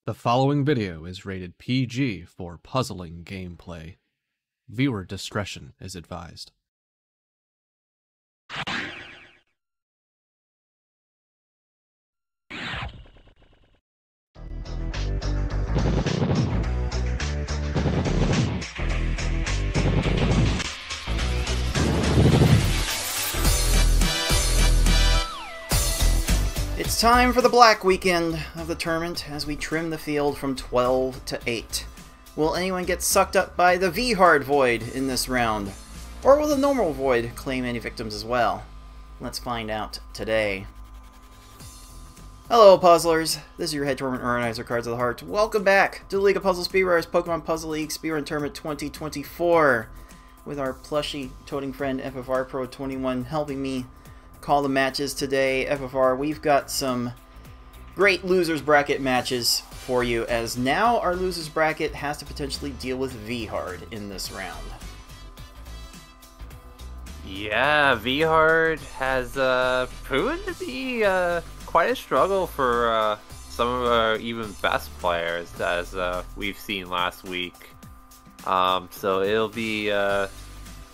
The following video is rated PG for puzzling gameplay. Viewer discretion is advised. It's time for the black weekend of the tournament as we trim the field from 12 to 8. Will anyone get sucked up by the V-Hard Void in this round? Or will the normal Void claim any victims as well? Let's find out today. Hello puzzlers, this is your head tournament organizer, Cards of the Heart. Welcome back to the League of Puzzle Speedrunners Pokemon Puzzle League Speedrun Tournament 2024 with our plushy toting friend FFR Pro 21 helping me call the matches today. FFR, we've got some great losers bracket matches for you, as now our losers bracket has to potentially deal with V-Hard in this round. Yeah, V-Hard has proven to be quite a struggle for some of our even best players, as we've seen last week. So it'll be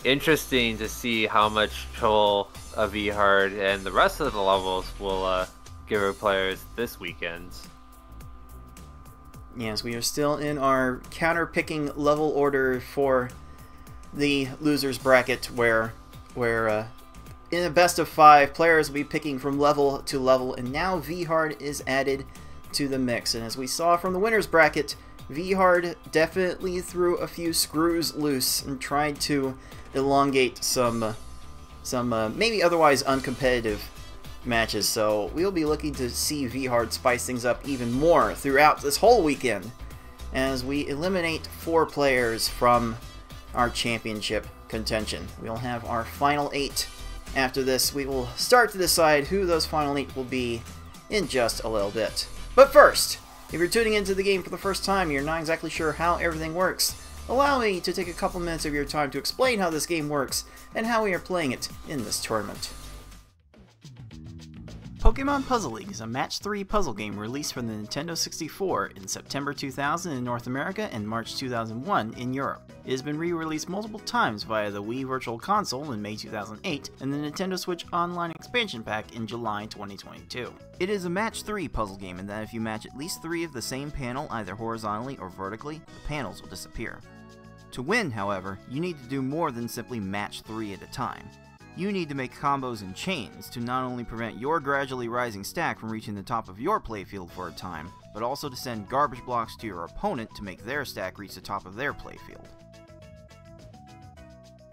interesting to see how much trouble V-Hard and the rest of the levels will give our players this weekend. Yes, we are still in our counter-picking level order for the losers bracket, where in a best of 5, players will be picking from level to level, and now V-Hard is added to the mix. And as we saw from the winners bracket, V-Hard definitely threw a few screws loose and tried to elongate some maybe otherwise uncompetitive matches. So we'll be looking to see V-Hard spice things up even more throughout this whole weekend as we eliminate 4 players from our championship contention. We'll have our final 8 after this. We will start to decide who those final 8 will be in just a little bit. But first, if you're tuning into the game for the first time and you're not exactly sure how everything works, allow me to take a couple minutes of your time to explain how this game works and how we are playing it in this tournament. Pokemon Puzzle League is a Match 3 puzzle game released for the Nintendo 64 in September 2000 in North America and March 2001 in Europe. It has been re-released multiple times via the Wii Virtual Console in May 2008 and the Nintendo Switch Online Expansion Pack in July 2022. It is a Match 3 puzzle game in that if you match at least 3 of the same panel either horizontally or vertically, the panels will disappear. To win, however, you need to do more than simply match 3 at a time. You need to make combos and chains to not only prevent your gradually rising stack from reaching the top of your playfield for a time, but also to send garbage blocks to your opponent to make their stack reach the top of their playfield.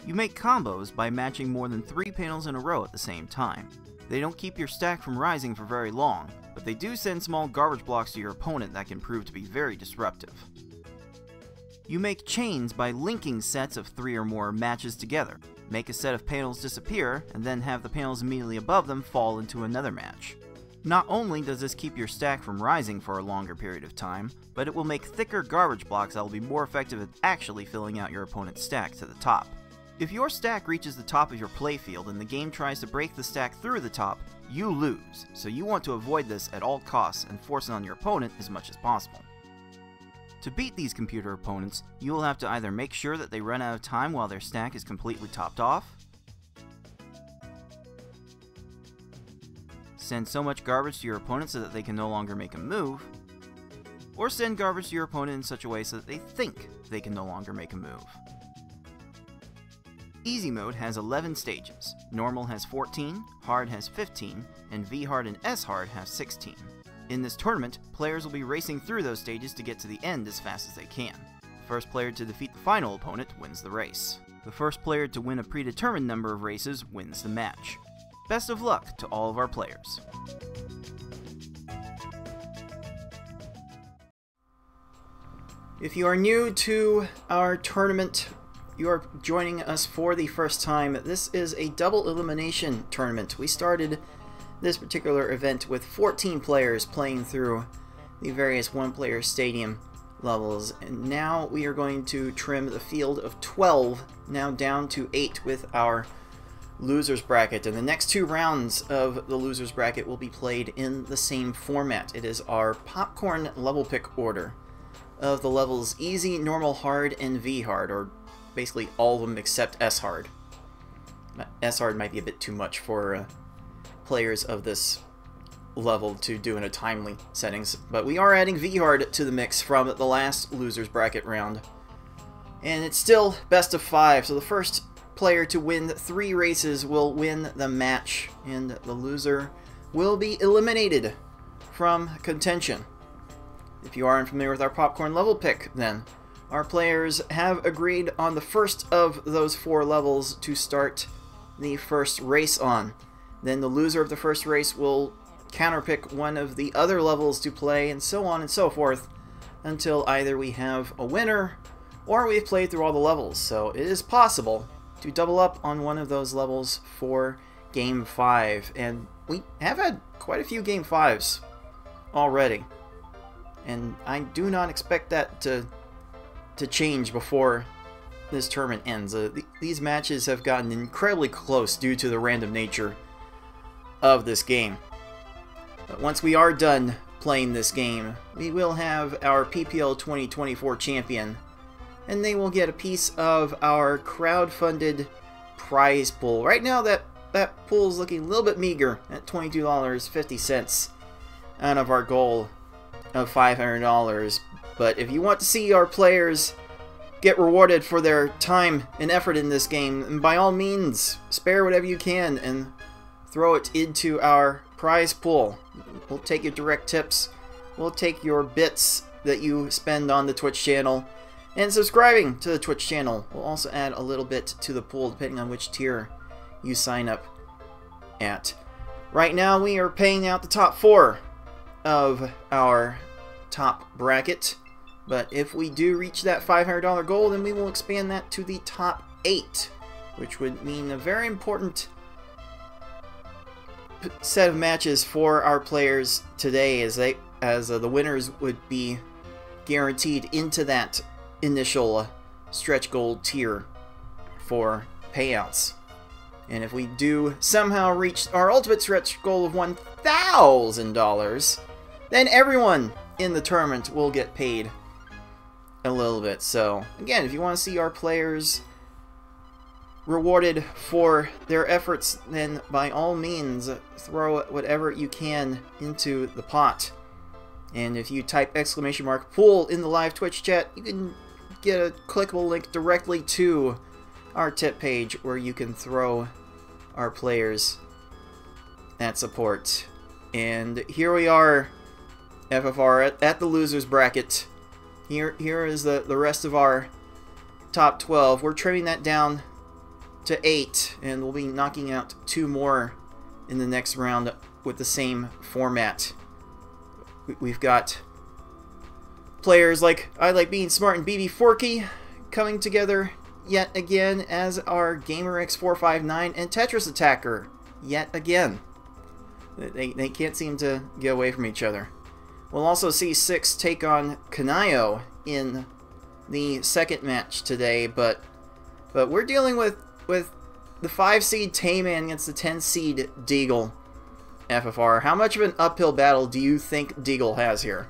You make combos by matching more than 3 panels in a row at the same time. They don't keep your stack from rising for very long, but they do send small garbage blocks to your opponent that can prove to be very disruptive. You make chains by linking sets of 3 or more matches together. Make a set of panels disappear, and then have the panels immediately above them fall into another match. Not only does this keep your stack from rising for a longer period of time, but it will make thicker garbage blocks that will be more effective at actually filling out your opponent's stack to the top. If your stack reaches the top of your playfield and the game tries to break the stack through the top, you lose, so you want to avoid this at all costs and force it on your opponent as much as possible. To beat these computer opponents, you will have to either make sure that they run out of time while their stack is completely topped off, send so much garbage to your opponent so that they can no longer make a move, or send garbage to your opponent in such a way so that they think they can no longer make a move. Easy mode has 11 stages, normal has 14, hard has 15, and V-Hard and S-Hard have 16. In this tournament, players will be racing through those stages to get to the end as fast as they can. The first player to defeat the final opponent wins the race. The first player to win a predetermined number of races wins the match. Best of luck to all of our players. If you are new to our tournament, you are joining us for the first time, this is a double elimination tournament. We started this particular event with 14 players playing through the various one-player stadium levels, and now we are going to trim the field of 12 now down to 8 with our losers bracket, and the next 2 rounds of the losers bracket will be played in the same format. It is our popcorn level pick order of the levels easy, normal, hard, and V hard, or basically all of them except S hard. S hard might be a bit too much for players of this level to do in a timely settings, but we are adding V hard to the mix from the last losers bracket round, and it's still best of 5, so the first player to win 3 races will win the match, and the loser will be eliminated from contention. If you aren't familiar with our popcorn level pick, then our players have agreed on the first of those 4 levels to start the first race on. Then the loser of the first race will counterpick one of the other levels to play, and so on and so forth, until either we have a winner or we've played through all the levels. So it is possible to double up on one of those levels for Game 5. And we have had quite a few Game 5s already. And I do not expect that to change before this tournament ends. These matches have gotten incredibly close due to the random nature of this game. But once we are done playing this game, we will have our PPL 2024 champion, and they will get a piece of our crowd-funded prize pool. Right now, that pool is looking a little bit meager at $22.50 out of our goal of $500. But if you want to see our players get rewarded for their time and effort in this game, by all means, spare whatever you can and throw it into our prize pool. We'll take your direct tips, we'll take your bits that you spend on the Twitch channel, and subscribing to the Twitch channel will also add a little bit to the pool depending on which tier you sign up at. Right now we are paying out the top 4 of our top bracket, but if we do reach that $500 goal, then we will expand that to the top 8, which would mean a very important set of matches for our players today, as the winners would be guaranteed into that initial stretch goal tier for payouts. And if we do somehow reach our ultimate stretch goal of $1,000, then everyone in the tournament will get paid a little bit. So again, if you want to see our players rewarded for their efforts, then by all means throw whatever you can into the pot. And if you type !pool in the live Twitch chat, you can get a clickable link directly to our tip page where you can throw our players that support. And here we are, FFR, at the losers bracket. Here is the rest of our top 12. We're trimming that down to 8, and we'll be knocking out 2 more in the next round with the same format. We've got players like I Like Being Smart and BB Forky coming together yet again as our GamerX459 and Tetris Attacker yet again. They can't seem to get away from each other. We'll also see 6 take on Kanayo in the second match today, but we're dealing with the 5 seed Tayman against the 10 seed Deagle. FFR, how much of an uphill battle do you think Deagle has here?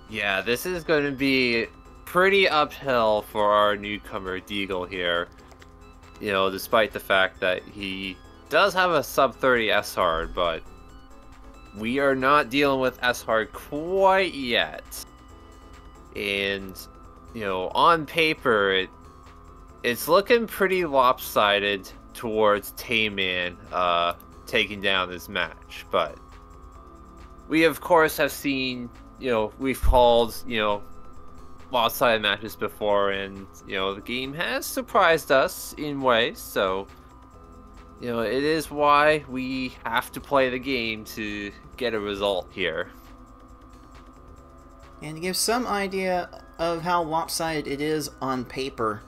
Yeah, this is going to be pretty uphill for our newcomer Deagle here. You know, despite the fact that he does have a sub 30 S hard, but we are not dealing with S hard quite yet. And, you know, on paper, it's looking pretty lopsided towards Tayman taking down this match. But we, of course, have seen, you know, we've called, you know, lopsided matches before, and, you know, the game has surprised us in ways, so, you know, it is why we have to play the game to get a result here. And to give some idea of how lopsided it is on paper,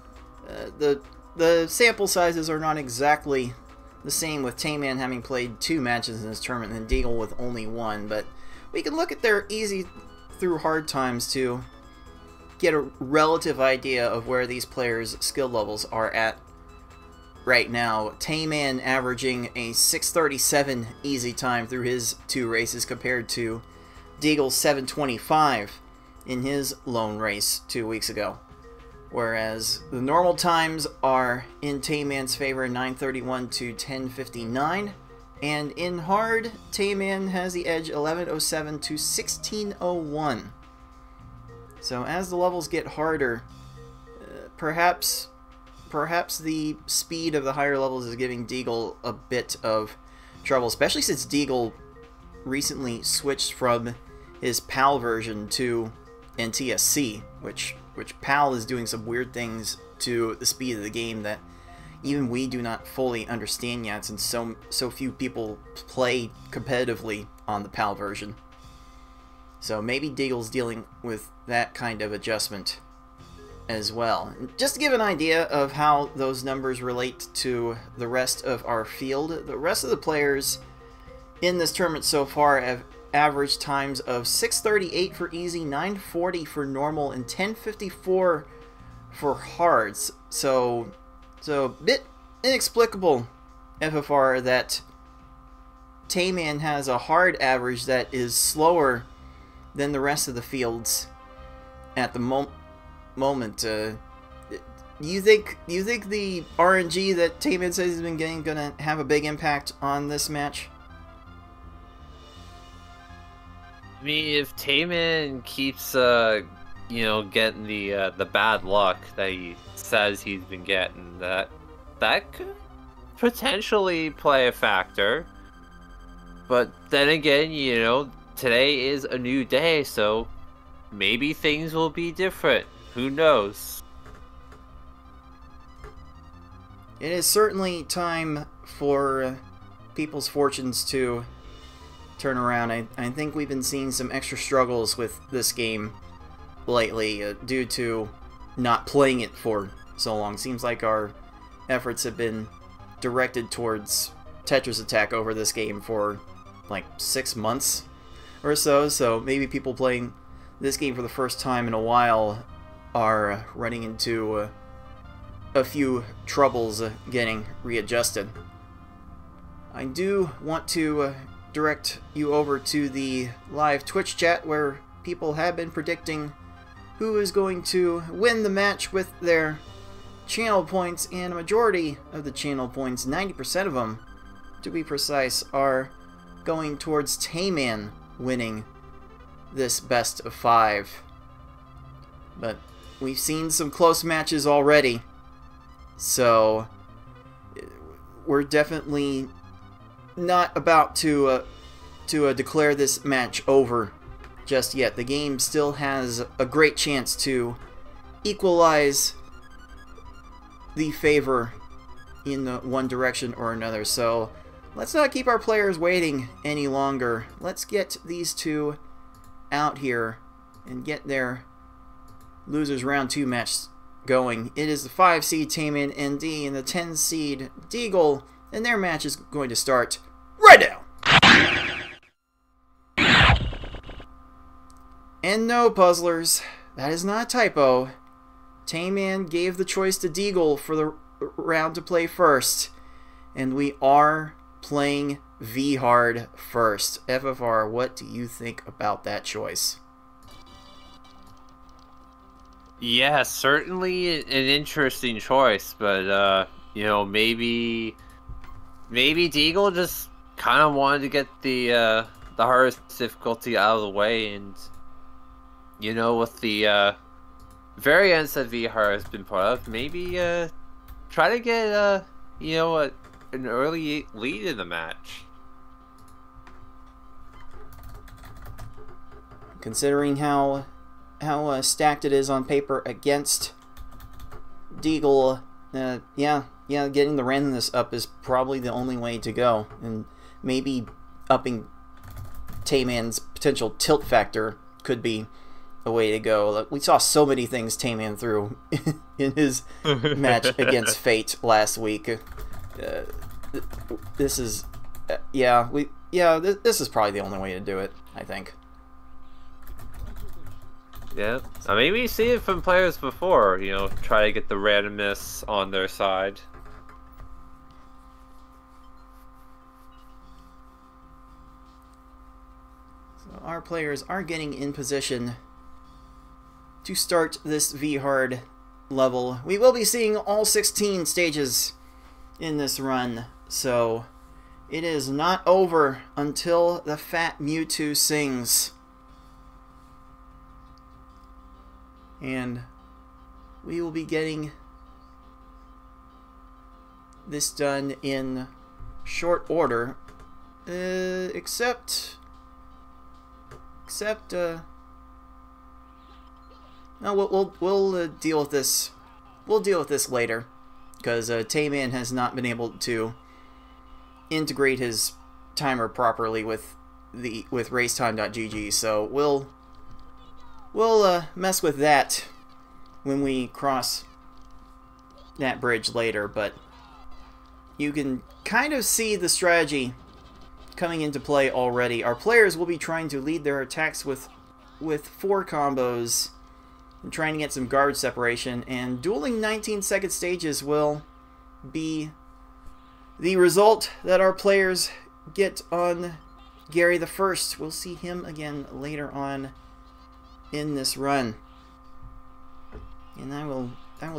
the sample sizes are not exactly the same, with Tayman having played 2 matches in this tournament and Deagle with only 1, but we can look at their easy through hard times to get a relative idea of where these players' skill levels are at right now. TaymanND averaging a 6:37 easy time through his 2 races compared to Deagle's 7:25 in his lone race 2 weeks ago. Whereas the normal times are in TaymanND's favor, 9:31 to 10:59. And in hard, TaymanND has the edge, 11:07 to 16:01. So as the levels get harder, perhaps the speed of the higher levels is giving Deagle a bit of trouble, especially since Deagle recently switched from his PAL version to NTSC, which PAL is doing some weird things to the speed of the game that even we do not fully understand yet, since so few people play competitively on the PAL version. So maybe Deagle's dealing with that kind of adjustment as well. Just to give an idea of how those numbers relate to the rest of our field, the rest of the players in this tournament so far have average times of 6:38 for easy, 9:40 for normal, and 10:54 for hards. So a bit inexplicable, FFR, that TaymanND has a hard average that is slower than the rest of the fields at the moment. Do you think the RNG that TaymanND says he's been getting gonna have a big impact on this match? I mean, if TaymanND keeps, getting the bad luck that he says he's been getting, that could potentially play a factor. But then again, today is a new day, so maybe things will be different. Who knows? It is certainly time for people's fortunes to turn around. I think we've been seeing some extra struggles with this game lately due to not playing it for so long. Seems like our efforts have been directed towards Tetris Attack over this game for like 6 months or so maybe people playing this game for the first time in a while are running into a few troubles getting readjusted. I do want to direct you over to the live Twitch chat where people have been predicting who is going to win the match with their channel points, and a majority of the channel points, 90% of them to be precise, are going towards TaymanND winning this best of 5. But we've seen some close matches already, so we're definitely not about to declare this match over just yet. The game still has a great chance to equalize the favor in one direction or another. So let's not keep our players waiting any longer. Let's get these two out here and get their losers round 2 match going. It is the 5 seed TaymanND and the 10 seed Deagle, and their match is going to start right now. And no, puzzlers, that is not a typo. TaymanND gave the choice to Deagle for the round to play first, and we are playing V-Hard first. FFR, what do you think about that choice? Yeah, certainly an interesting choice, but maybe Deagle just kind of wanted to get the hardest difficulty out of the way, and with the variants that V-Hard has been part of, maybe try to get an early lead in the match. Considering how stacked it is on paper against Deagle, yeah, getting the randomness up is probably the only way to go, and maybe upping TaymanND's potential tilt factor could be a way to go. We saw so many things TaymanND threw in his match against Fate last week. This is, this is probably the only way to do it, I think. Yeah, I mean, we see it from players before, you know, try to get the randomness on their side. So our players are getting in position to start this V-Hard level. We will be seeing all 16 stages in this run, so it is not over until the fat Mewtwo sings. And we will be getting this done in short order, except no, we'll deal with this. We'll deal with this later, because Tayman has not been able to integrate his timer properly with racetime.gg, so we'll mess with that when we cross that bridge later, but you can kind of see the strategy coming into play already. Our players will be trying to lead their attacks with 4 combos and trying to get some guard separation, and dueling 19-second stages will be the result that our players get on Gary the First. We'll see him again later on in this run. And I will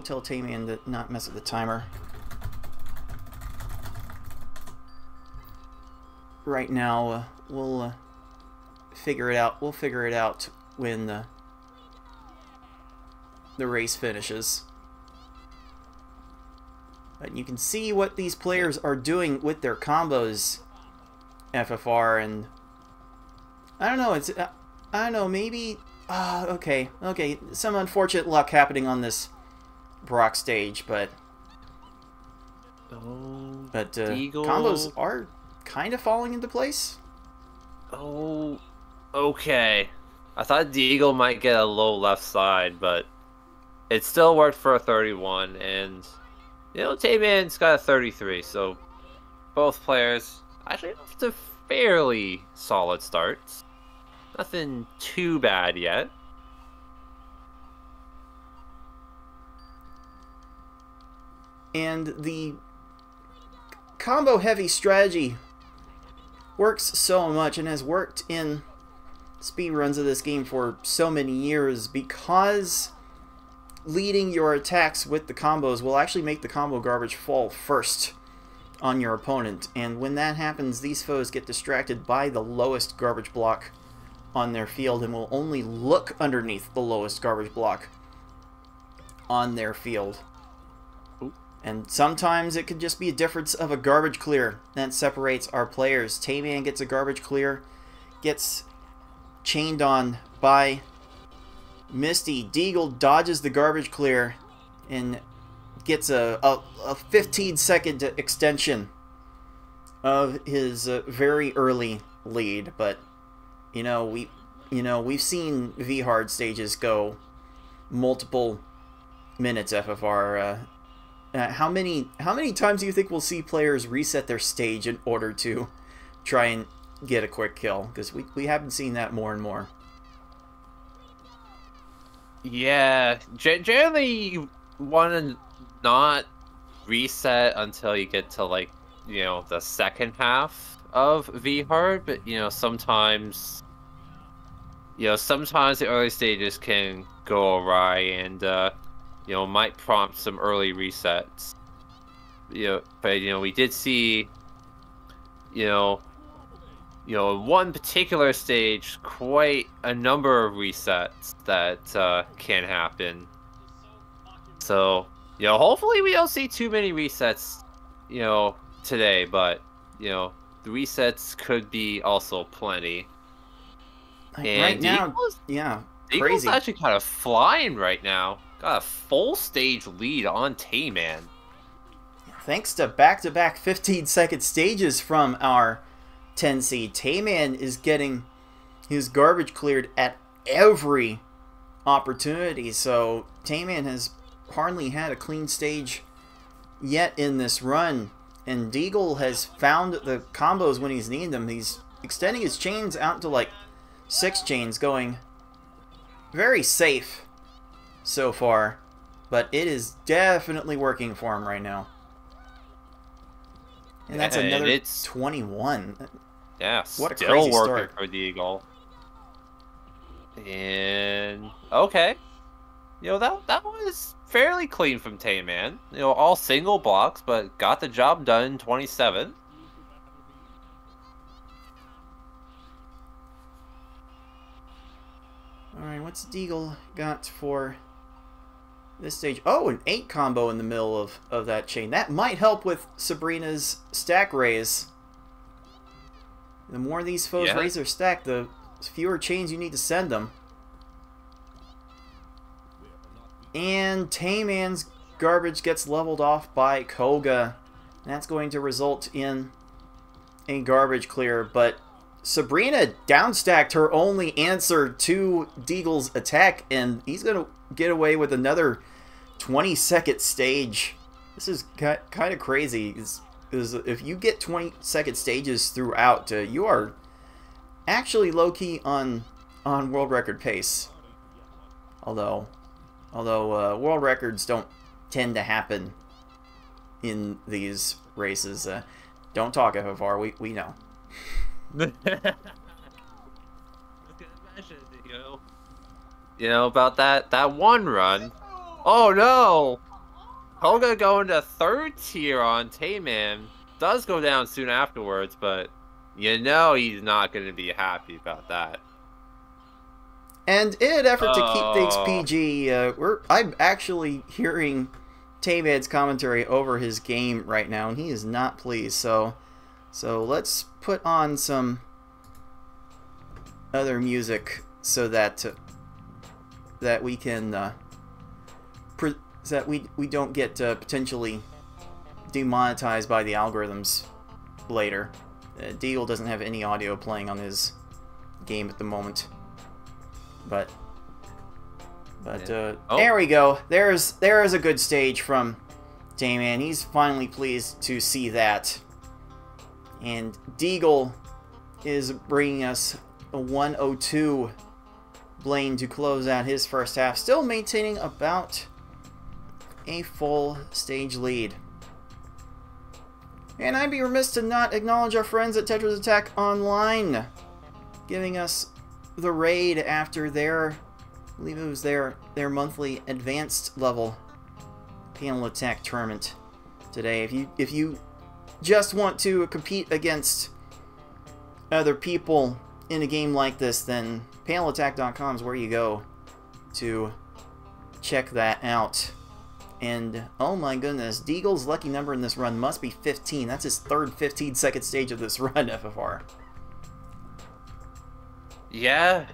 tell Tayman to not mess with the timer. Right now, we'll figure it out. We'll figure it out when the race finishes. But you can see what these players are doing with their combos, FFR, and I don't know. I don't know. Maybe. Okay. Some unfortunate luck happening on this Brock stage, but Deagle. Combos are kind of falling into place. Oh, okay. I thought Deagle might get a low left side, but it still worked for a 31, and you know, Tayman's got a 33, so both players actually off to fairly solid starts. Nothing too bad yet. And the combo heavy strategy works so much and has worked in speedruns of this game for so many years, because leading your attacks with the combos will actually make the combo garbage fall first on your opponent. And when that happens, these foes get distracted by the lowest garbage block on their field and will only look underneath the lowest garbage block on their field. Ooh. And sometimes it could just be a difference of a garbage clear that separates our players. Tayman gets a garbage clear, gets chained on by Misty. Deagle dodges the garbage clear and gets a 15-second extension of his very early lead. But we've seen V-Hard stages go multiple minutes. FFR. How many times do you think we'll see players reset their stage in order to try and get a quick kill? Because we haven't seen that more and more. Yeah, generally you want to not reset until you get to, like, you know, the second half of V-Hard, but sometimes the early stages can go awry and might prompt some early resets. But we did see in one particular stage quite a number of resets that can happen. So hopefully we don't see too many resets today, but the resets could be also plenty. And right now, Deagle's actually kind of flying right now. Got a full stage lead on Tayman. Thanks to back-to-back 15-second stages from our 10 seed, Tayman is getting his garbage cleared at every opportunity. So Tayman has hardly had a clean stage yet in this run. And Deagle has found the combos when he's needed them. He's extending his chains out to like 6 chains, going very safe so far, but it is definitely working for him right now. And that's another 21. Yeah, what a still crazy working start for Deagle. And okay, that was fairly clean from Tayman. All single blocks, but got the job done in 27. Alright, what's Deagle got for this stage? Oh, an 8 combo in the middle of that chain. That might help with Sabrina's stack raise. The more these foes raise their stack, the fewer chains you need to send them. And Tayman's garbage gets leveled off by Koga. That's going to result in a garbage clear, but Sabrina downstacked her only answer to Deagle's attack, and he's going to get away with another 20-second stage. This is kind of crazy. If you get 20-second stages throughout, you are actually low-key on world record pace. Although world records don't tend to happen in these races. Don't talk FFR, we know. About that one run. Oh no! Koga going to 3rd tier on Tayman. Does go down soon afterwards, but he's not going to be happy about that. And in an effort to keep things PG, I'm actually hearing Tayman's commentary over his game right now, and he is not pleased. So let's put on some other music so that we can so that we don't get potentially demonetized by the algorithms later. Deagle doesn't have any audio playing on his game at the moment, but there we go. There is a good stage from Tayman. He's finally pleased to see that. And Deagle is bringing us a 102 Blaine to close out his first half, still maintaining about a full stage lead. And I'd be remiss to not acknowledge our friends at Tetris Attack Online, giving us the raid after their, I believe it was their monthly advanced level panel attack tournament today. If you just want to compete against other people in a game like this, then panelattack.com is where you go to check that out. And oh my goodness, Deagle's lucky number in this run must be 15. That's his third 15-second stage of this run, FFR. Yeah,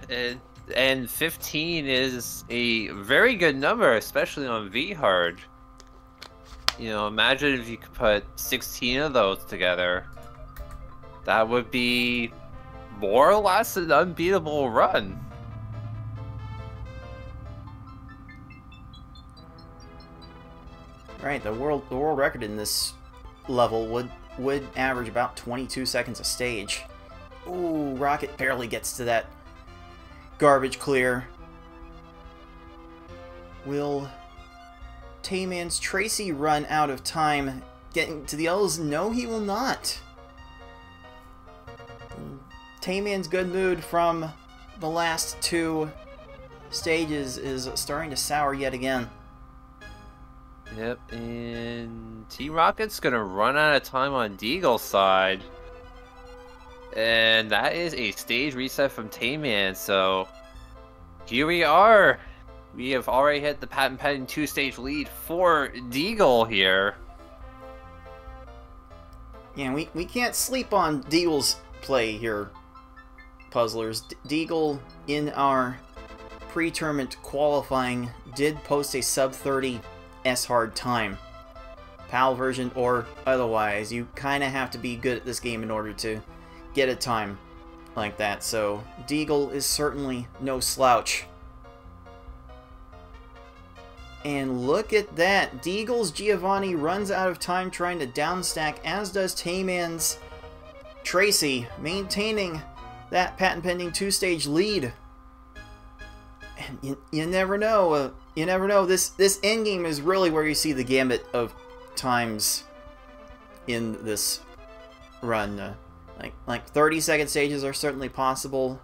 and 15 is a very good number, especially on V-Hard. Imagine if you could put 16 of those together. That would be more or less an unbeatable run. Right, the world record in this level would average about 22 seconds a stage. Ooh, Rocket barely gets to that garbage clear. Will Tayman's Tracy run out of time getting to the L's? No, he will not. Tayman's good mood from the last 2 stages is starting to sour yet again. Yep, and T-Rocket's gonna run out of time on Deagle's side. And that is a stage reset from Tayman, so here we are. We have already hit the patent pending 2-stage lead for Deagle here. Yeah, we can't sleep on Deagle's play here, puzzlers. Deagle, in our pre-tournament qualifying, did post a sub-30 S-hard time. PAL version or otherwise, you kind of have to be good at this game in order to get a time like that, so Deagle is certainly no slouch. And look at that, Deagle's Giovanni runs out of time trying to downstack, as does Tayman's Tracy, maintaining that patent pending 2-stage lead. you never know. You never know. This end game is really where you see the gambit of times in this run. Like 30-second stages are certainly possible.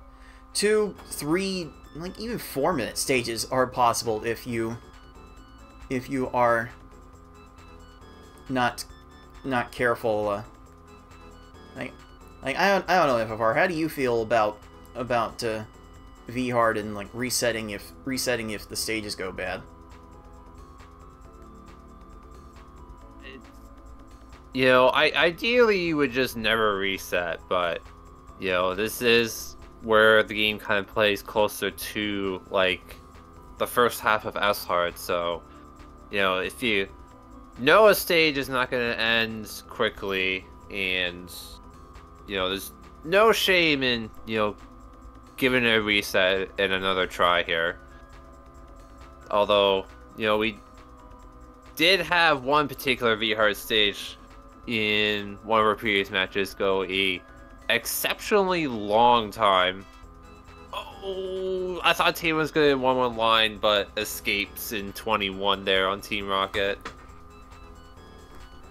2, 3, like even 4-minute stages are possible if you are not careful. I don't know, FFR. How do you feel about V-hard and like resetting if the stages go bad? You know, ideally you would just never reset, but you know, this is where the game kind of plays closer to like the first half of S-hard. So, you know, if you know a stage is not going to end quickly, and you know, there's no shame in, you know, giving it a reset and another try here. Although, you know, we did have one particular V-hard stage in one of our previous matches go a exceptionally long time. Oh, I thought Tayman was going to 1-1 line, but escapes in 21 there on Team Rocket.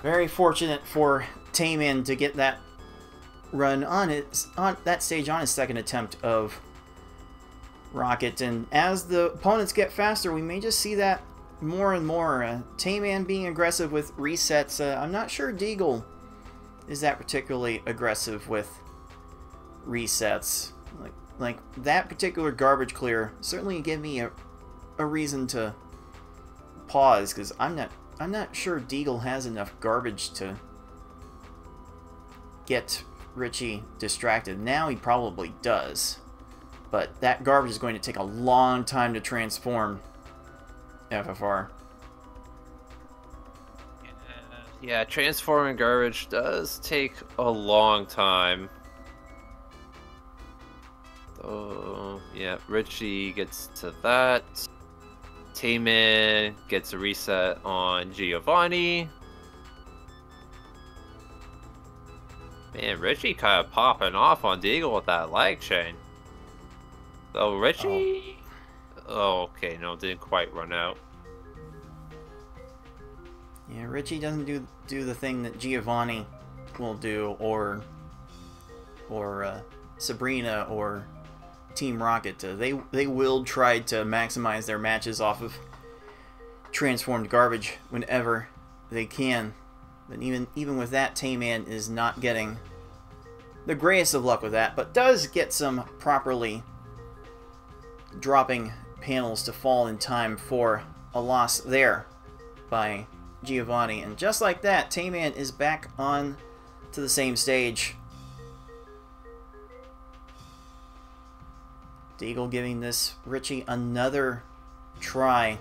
Very fortunate for Tayman to get that run on that stage on his second attempt of Rocket, and as the opponents get faster, we may just see that more and more. Tayman being aggressive with resets. I'm not sure Deagle is that particularly aggressive with resets. Like that particular garbage clear certainly gave me a reason to pause, because I'm not sure Deagle has enough garbage to get Richie distracted. Now he probably does, but that garbage is going to take a long time to transform. FFR. Yeah, transforming garbage does take a long time. Oh, yeah, Richie gets to that. Tayman gets a reset on Giovanni. Man, Richie kind of popping off on Deagle with that leg chain. So Richie... Oh, okay, no, didn't quite run out. Yeah, Richie doesn't do the thing that Giovanni will do, or Sabrina or Team Rocket. They will try to maximize their matches off of transformed garbage whenever they can. But even with that, Tayman is not getting the greatest of luck with that, but does get some properly dropping panels to fall in time for a loss there by Giovanni. And just like that, Tayman is back on to the same stage. Deagle giving this Richie another try.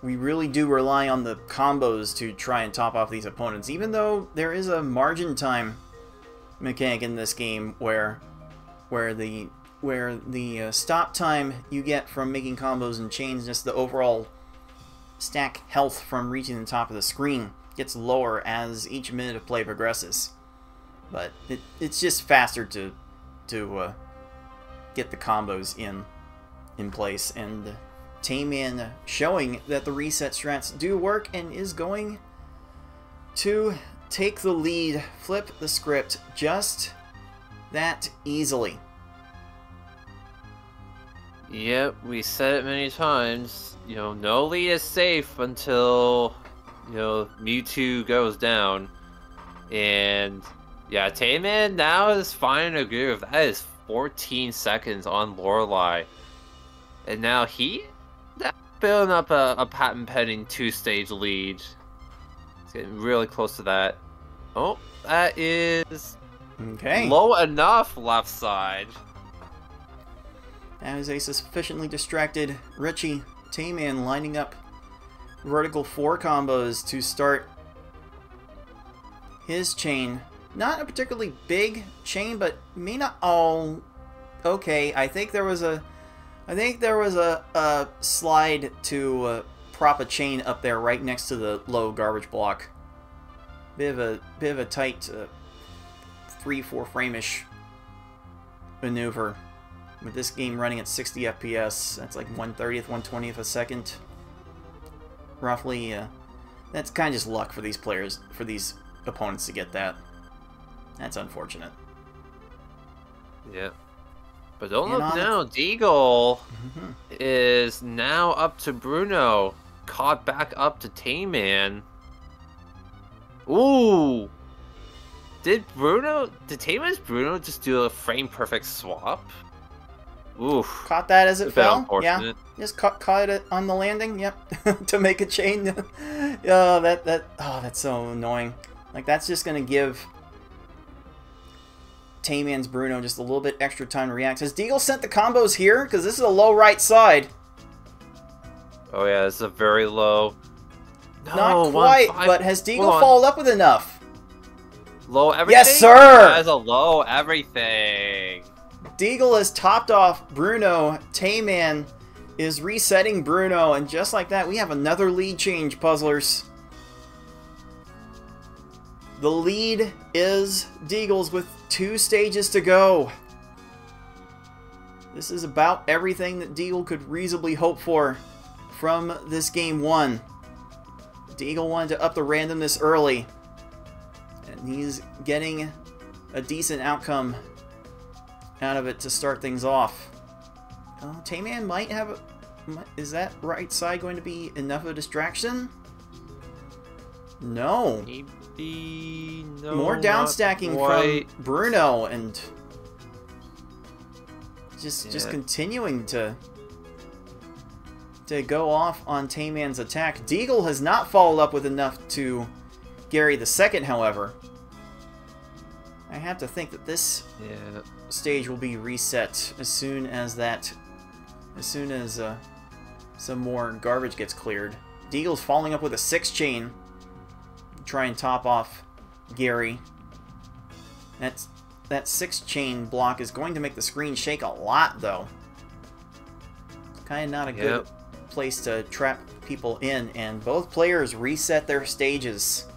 We really do rely on the combos to try and top off these opponents, even though there is a margin time mechanic in this game where the stop time you get from making combos and chains, just the overall stack health from reaching the top of the screen, gets lower as each minute of play progresses. But it's just faster to get the combos in place, and Tayman showing that the reset strats do work and is going to take the lead, flip the script just that easily. Yep, we said it many times. You know, no lead is safe until, you know, Mewtwo goes down. And yeah, Tayman now is finding a groove. That is 14 seconds on Lorelei. And now that's building up a patent pending 2-stage lead. It's getting really close to that. Oh, that is okay. Low enough left side. As a sufficiently distracted Richie, Tayman lining up vertical 4 combos to start his chain. Not a particularly big chain, but may not. Oh, okay. I think there was a slide to prop a chain up there right next to the low garbage block. Bit of a tight 3-4 frame-ish maneuver. With this game running at 60 FPS, that's like 1/30th, 1/20th a second. Roughly, that's kind of just luck for these players, for these opponents to get that. That's unfortunate. Yeah. But don't look now, Deagle is now up to Bruno. Caught back up to Tayman. Ooh! Did Tayman's Bruno just do a frame perfect swap? Oof. Caught that as it fell? Yeah. Unfortunate. Just caught it on the landing, yep. To make a chain. Oh, that's so annoying. Like, that's just gonna give Tayman's Bruno just a little bit extra time to react. Has Deagle sent the combos here? Because this is a low right side. Oh yeah, this is a very low. No, Not quite, but has Deagle followed up with enough? Low everything? Yes, sir! Has a low everything. Deagle has topped off Bruno. Tayman is resetting Bruno, and just like that, we have another lead change, puzzlers. The lead is Deagle's with 2 stages to go. This is about everything that Deagle could reasonably hope for from this game 1. Deagle wanted to up the randomness early, and he's getting a decent outcome out of it to start things off. Tayman might have a... Is that right side going to be enough of a distraction? No. Maybe... No, more down stacking from Bruno, and just continuing to go off on Tayman's attack. Deagle has not followed up with enough to Gary the Second, however. I have to think that this stage will be reset as soon as some more garbage gets cleared. Deagle's following up with a 6 chain. Try and top off Gary. That 6 chain block is going to make the screen shake a lot, though. It's kind of not a good place to trap people in, and both players reset their stages.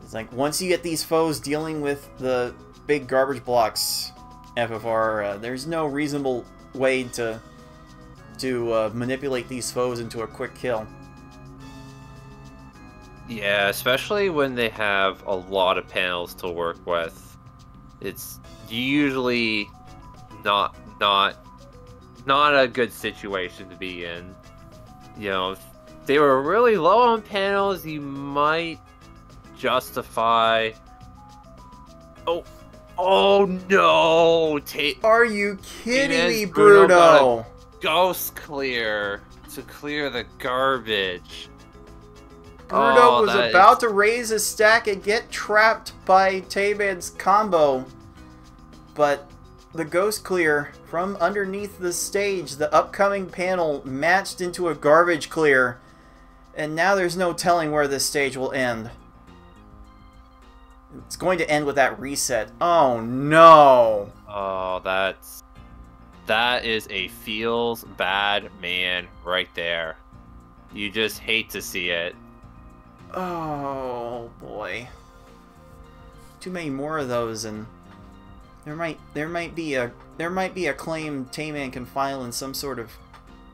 It's like, once you get these foes dealing with the big garbage blocks, FFR, there's no reasonable way to manipulate these foes into a quick kill. Yeah, especially when they have a lot of panels to work with. It's usually not a good situation to be in. You know, if they were really low on panels, you might justify... Oh no! Are you kidding me, Bruno? Ghost clear to clear the garbage. Bruno was about to raise his stack and get trapped by Tayman's combo, but the ghost clear from underneath the stage, the upcoming panel, matched into a garbage clear, and now there's no telling where this stage will end. It's going to end with that reset. Oh no! Oh, that is a feels bad man right there. You just hate to see it. Oh boy. Too many more of those, and there might be a claim Tayman can file in some sort of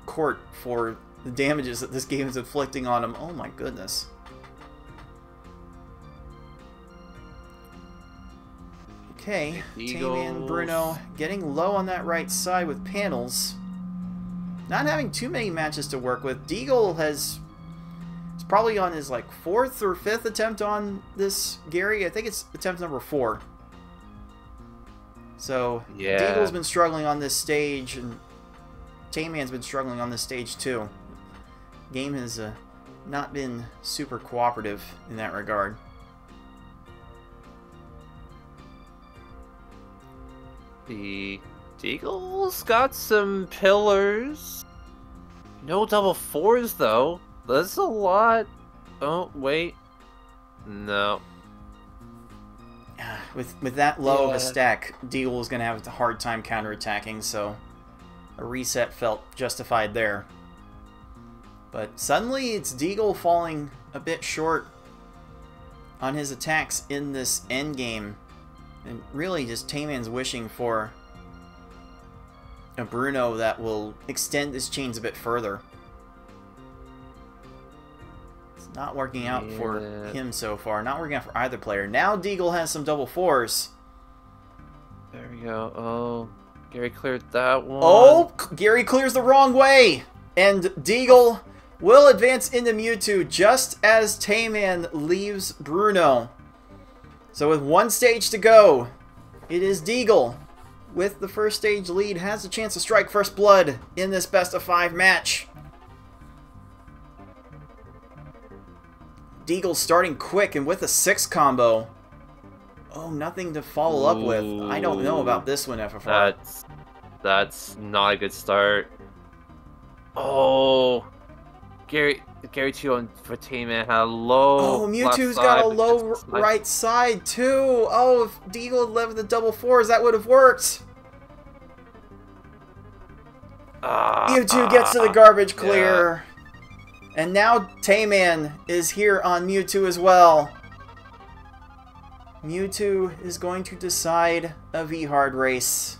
court for the damages that this game is inflicting on him. Oh my goodness. Okay, Tayman Bruno getting low on that right side with panels. Not having too many matches to work with. Deagle is probably on his like 4th or 5th attempt on this Gary. I think it's attempt number 4. So yeah, Deagle's been struggling on this stage, and Tayman's been struggling on this stage too. Game has not been super cooperative in that regard. The Deagle's got some pillars. No double 4s though. That's a lot. Oh wait, no. With that low of a stack, Deagle is going to have a hard time counterattacking, so a reset felt justified there. But suddenly it's Deagle falling a bit short on his attacks in this endgame. And really just Tayman's wishing for a Bruno that will extend his chains a bit further. It's not working out for him so far. Not working out for either player. Now Deagle has some double fours. There we go. Oh, Gary cleared that one. Oh, Gary clears the wrong way. And Deagle will advance into Mewtwo just as Tayman leaves Bruno. So with one stage to go, it is Deagle with the first stage lead, has a chance to strike first blood in this best of 5 match. Deagle starting quick and with a 6 combo. Oh, nothing to follow up with. I don't know about this one, FFR. That's not a good start. Oh, Gary 2 on for Tayman had a low. Oh, Mewtwo's got a low right side too. Oh, if Deagle had led with the double fours, that would have worked. Mewtwo gets to the garbage clear. Yeah. And now Tayman is here on Mewtwo as well. Mewtwo is going to decide a V-Hard race.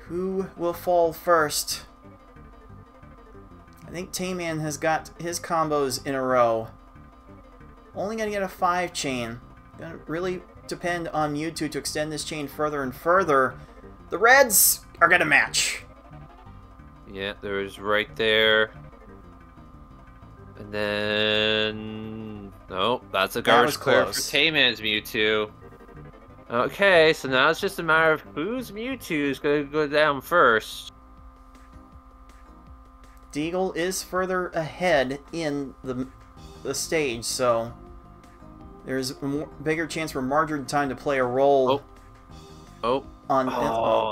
Who will fall first? I think Tayman has got his combos in a row. Only going to get a 5 chain. Going to really depend on Mewtwo to extend this chain further and further. The Reds are going to match. Yeah, there was right there. And then... Nope, that's a garbage clear for Tayman's Mewtwo. Okay, so now it's just a matter of whose Mewtwo is going to go down first. Deagle is further ahead in the stage, so there's a bigger chance for Marjorie time to play a role on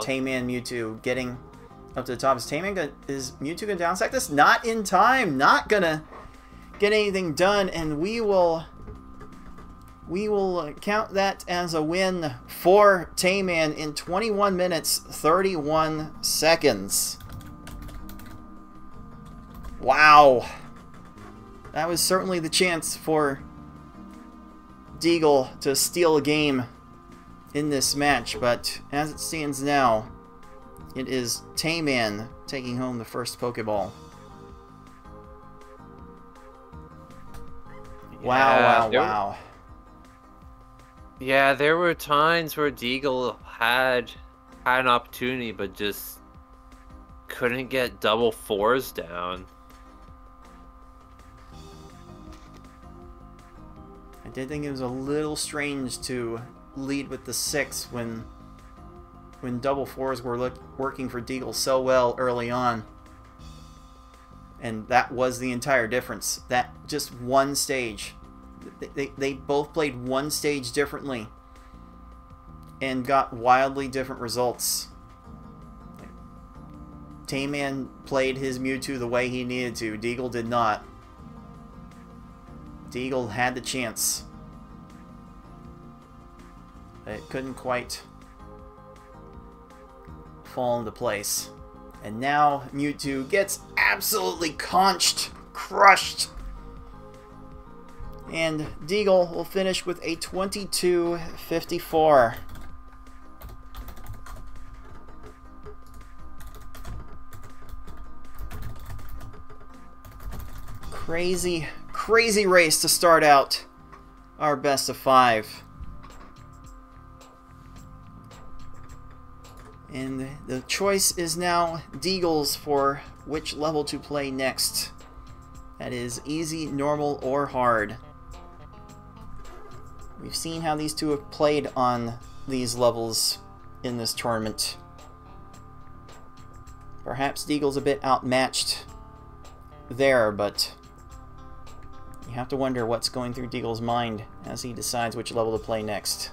Tayman Mewtwo getting up to the top. Is Mewtwo going to downsack this? Not in time. Not going to get anything done, and we will count that as a win for Tayman in 21 minutes 31 seconds. Wow. That was certainly the chance for Deagle to steal a game in this match, but as it stands now, it is Tayman taking home the first Pokeball. Wow. Yeah, there were times where Deagle had an opportunity, but just couldn't get double fours down. I did think it was a little strange to lead with the 6 when double fours were working for Deagle so well early on. And that was the entire difference. That just one stage. They both played one stage differently and got wildly different results. Tayman played his Mewtwo the way he needed to. Deagle did not. Deagle had the chance. It couldn't quite fall into place. And now Mewtwo gets absolutely crushed. And Deagle will finish with a 22-54. Crazy race to start out our best of 5. And the choice is now Deagle's for which level to play next. That is easy, normal, or hard. We've seen how these two have played on these levels in this tournament. Perhaps Deagle's a bit outmatched there, but you have to wonder what's going through Deagle's mind as he decides which level to play next.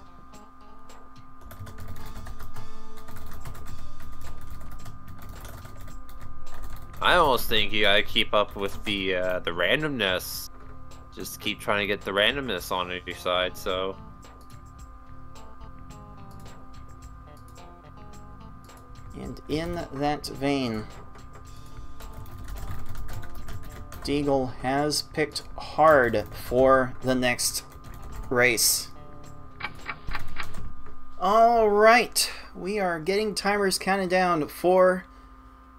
I almost think you gotta keep up with the randomness. Just keep trying to get the randomness on your side, so... And in that vein, Deagle has picked hard for the next race. Alright, we are getting timers counted down for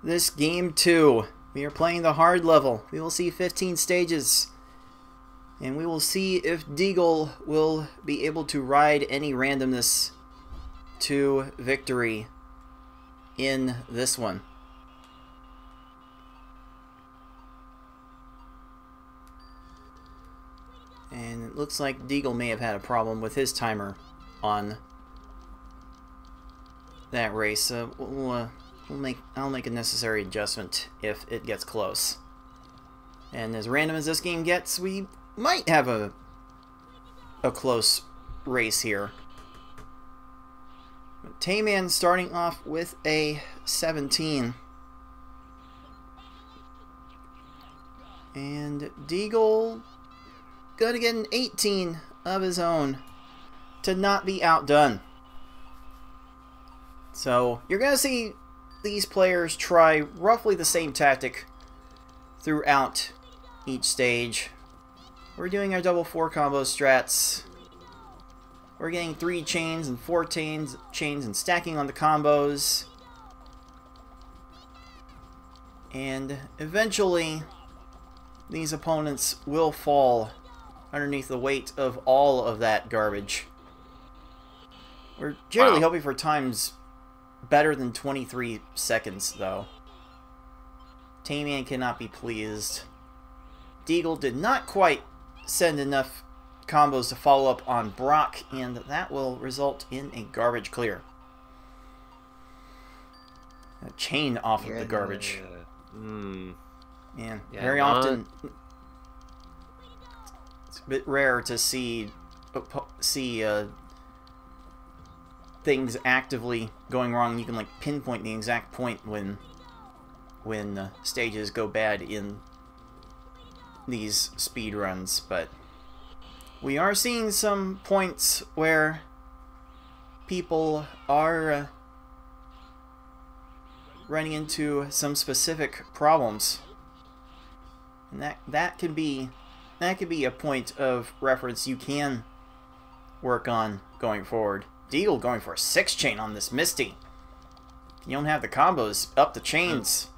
this game 2. We are playing the hard level. We will see 15 stages. And we will see if Deagle will be able to ride any randomness to victory in this one. And it looks like Deagle may have had a problem with his timer on that race. I'll make a necessary adjustment if it gets close. And as random as this game gets, we might have a close race here. But TaymanND starting off with a 17. And Deagle gonna get an 18 of his own to not be outdone. So you're gonna see these players try roughly the same tactic throughout each stage. We're doing our double 4 combo strats. We're getting 3 chains and 4 chains and stacking on the combos. And eventually these opponents will fall underneath the weight of all of that garbage. We're generally hoping for times better than 23 seconds, though. TaymanND cannot be pleased. Deagle did not quite send enough combos to follow up on Brock, and that will result in a garbage clear. A chain off of the garbage. Very often it's a bit rare to see things actively going wrong. You can like pinpoint the exact point when stages go bad in these speed runs, but we are seeing some points where people are running into some specific problems, and that could be a point of reference you can work on going forward. Deagle going for a 6 chain on this Misty. You don't have the combos up the chains.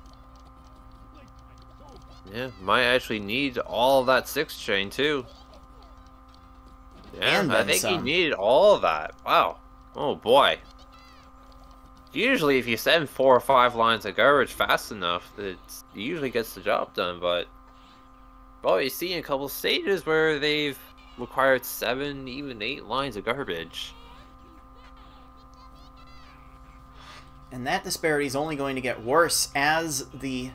Yeah, might actually need all of that 6 chain too. Yeah, I think he needed all of that. Wow. Oh boy. Usually if you send 4 or 5 lines of garbage fast enough, it usually gets the job done, but boy, you see a couple stages where they've required 7, even 8 lines of garbage. And that disparity is only going to get worse as the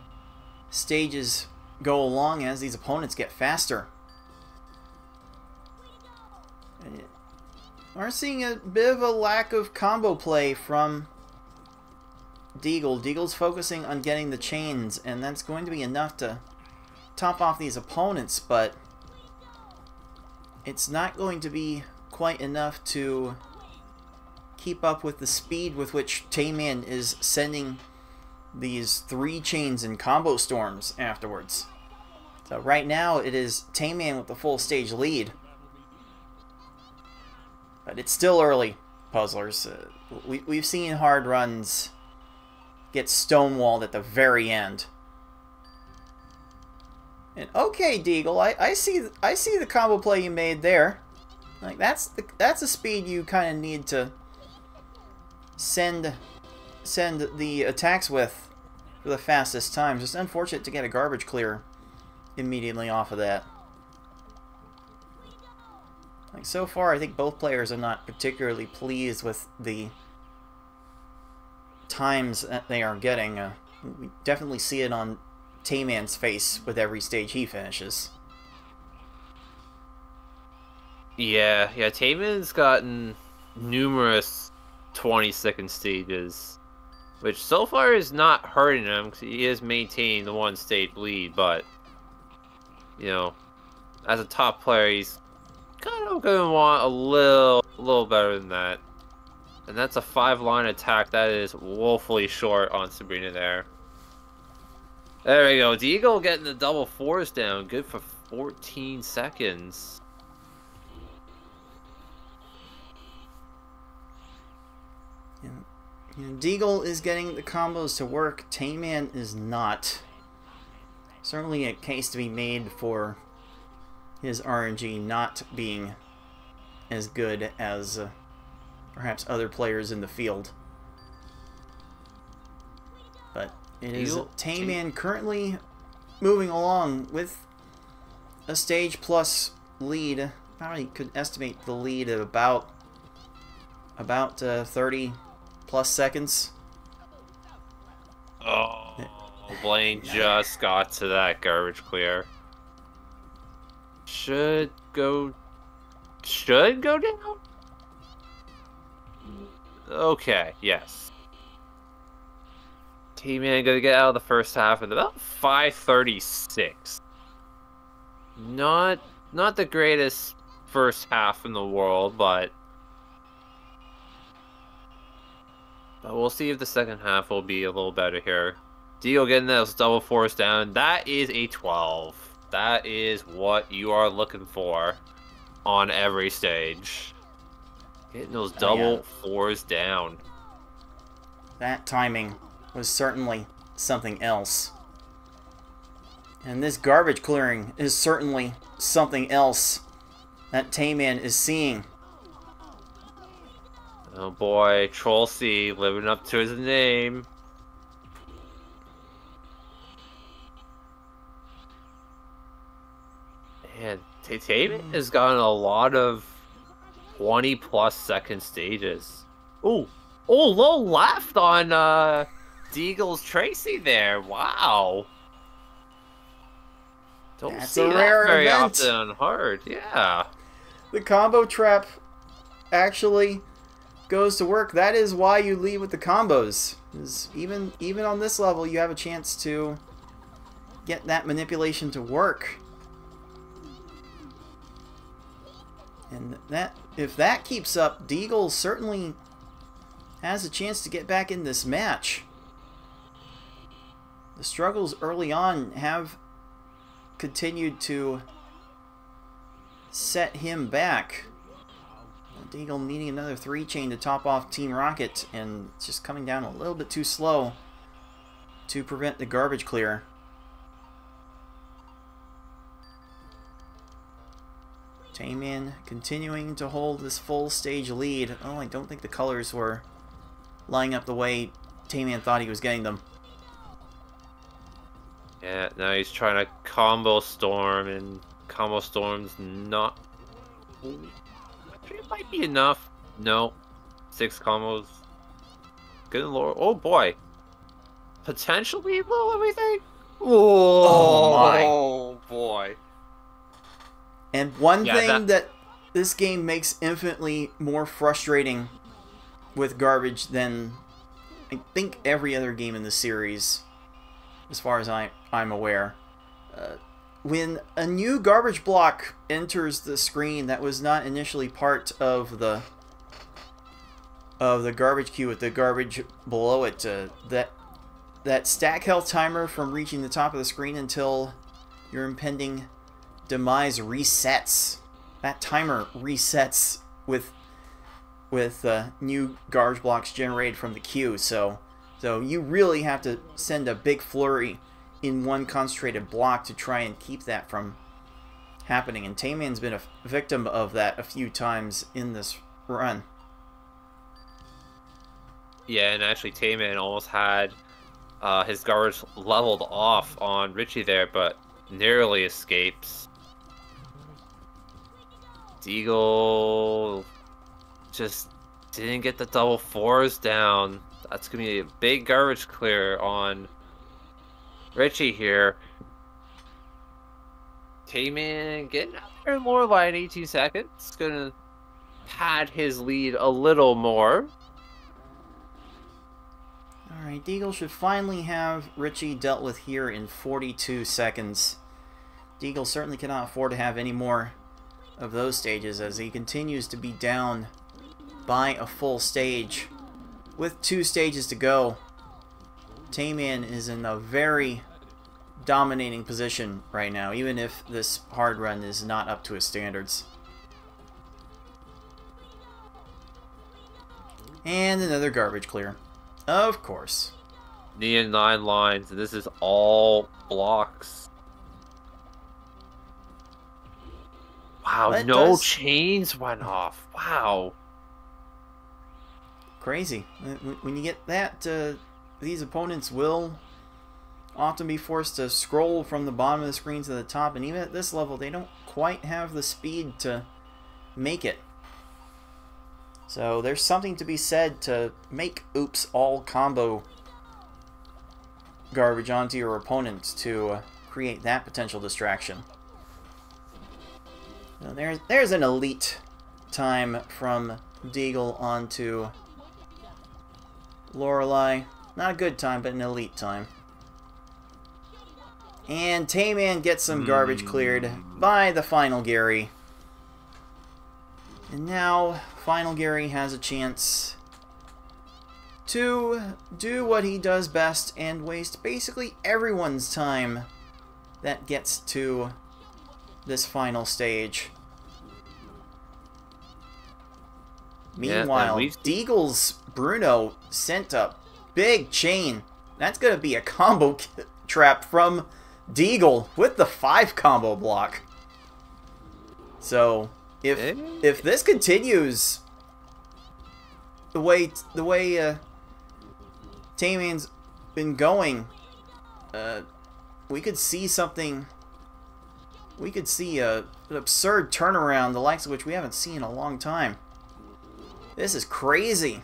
stages go along, as these opponents get faster. And we're seeing a bit of a lack of combo play from Deagle. Deagle's focusing on getting the chains, and that's going to be enough to top off these opponents, but it's not going to be quite enough to keep up with the speed with which TaymanND is sending these 3 chains and combo storms afterwards. So right now it is TaymanND with the full stage lead. But it's still early, puzzlers. We've seen hard runs get stonewalled at the very end. And okay, Deagle, I see the combo play you made there. Like that's a speed you kind of need to send the attacks with for the fastest time. Just unfortunate to get a garbage clear immediately off of that. Like so far, I think both players are not particularly pleased with the times that they are getting. We definitely see it on TaymanND's face with every stage he finishes. Yeah, TaymanND's gotten numerous 20-second stages, which so far is not hurting him because he has maintained the 1 stage lead, but you know, as a top player, he's kind of gonna want a little better than that. And that's a 5-line attack that is woefully short on Sabrina there. There we go. Deagle getting the double 4s down. Good for 14 seconds. Deagle is getting the combos to work. Tayman is not. Certainly a case to be made for his RNG not being as good as perhaps other players in the field. But it is Tayman currently moving along with a stage plus lead. Probably could estimate the lead at about 30 plus seconds. Oh, Blaine just got to that garbage clear. Should go down? Okay, yes. T-Man gonna get out of the first half at about 5:36. Not the greatest first half in the world, but we'll see if the second half will be a little better here. Deagle getting those double fours down. That is a 12. That is what you are looking for on every stage. Getting those double fours down. That timing was certainly something else. And this garbage clearing is certainly something else that Tayman is seeing. Oh boy, Troll C living up to his name. Man, Tayman has gotten a lot of 20+ second stages. Oh, low left on Deagle's Tracy there. Wow. Don't see that very often on hard. Yeah. The combo trap actually goes to work. That is why you lead with the combos. Even on this level, you have a chance to get that manipulation to work. And if that keeps up, Deagle certainly has a chance to get back in this match. The struggles early on have continued to set him back. Deagle needing another 3-chain to top off Team Rocket, and it's just coming down a little bit too slow to prevent the garbage clear. Tayman continuing to hold this full stage lead. Oh, I don't think the colors were lining up the way Tayman thought he was getting them. Yeah, now he's trying to combo storm, and combo storm's not... It might be enough. No. 6 combos. Good lord. Oh boy. Potentially low everything? Oh my. Oh boy. And one thing that this game makes infinitely more frustrating with garbage than I think every other game in the series, as far as I'm aware. When a new garbage block enters the screen that was not initially part of the garbage queue with the garbage below it, that stack health timer from reaching the top of the screen until your impending demise resets. That timer resets with new garbage blocks generated from the queue. So you really have to send a big flurry in one concentrated block to try and keep that from happening. And Tayman's been a victim of that a few times in this run. Yeah, and actually Tayman almost had his garbage leveled off on Richie there, but narrowly escapes. Deagle just didn't get the double fours down. That's going to be a big garbage clear on Richie here. Tayman getting out there more by 18 seconds. Gonna pad his lead a little more. Alright, Deagle should finally have Richie dealt with here in 42 seconds. Deagle certainly cannot afford to have any more of those stages as he continues to be down by a full stage. With 2 stages to go, Tayman is in a very dominating position right now, even if this hard run is not up to his standards. And another garbage clear. Of course. Needed 9 lines, and this is all blocks. Wow, That no does... chains went off. Wow. Crazy. When you get that, these opponents will often be forced to scroll from the bottom of the screen to the top, and even at this level, they don't quite have the speed to make it. So there's something to be said to make oops all combo garbage onto your opponent to create that potential distraction. Now there's an elite time from Deagle onto Lorelei. Not a good time, but an elite time. And Tayman gets some garbage cleared by the final Gary. And now, final Gary has a chance to do what he does best and waste basically everyone's time that gets to this final stage. Meanwhile, Deagle's Bruno sent a big chain. That's going to be a combo trap from Deagle with the 5 combo block. So, if this continues the way Tayman's been going, we could see something. We could see an absurd turnaround, the likes of which we haven't seen in a long time. This is crazy.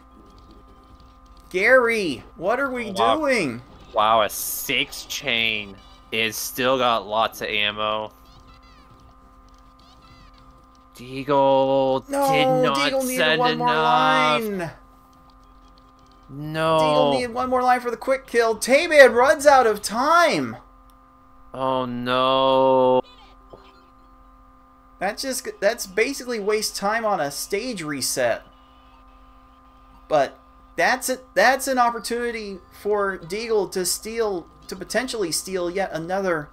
Gary, what are we doing? Wow, a 6 chain. It's still got lots of ammo. Deagle did not Deagle needed send one more enough. line. No. Deagle needed one more line for the quick kill. Tayman runs out of time. Oh no. That's basically waste time on a stage reset. But that's an opportunity for Deagle to potentially steal yet another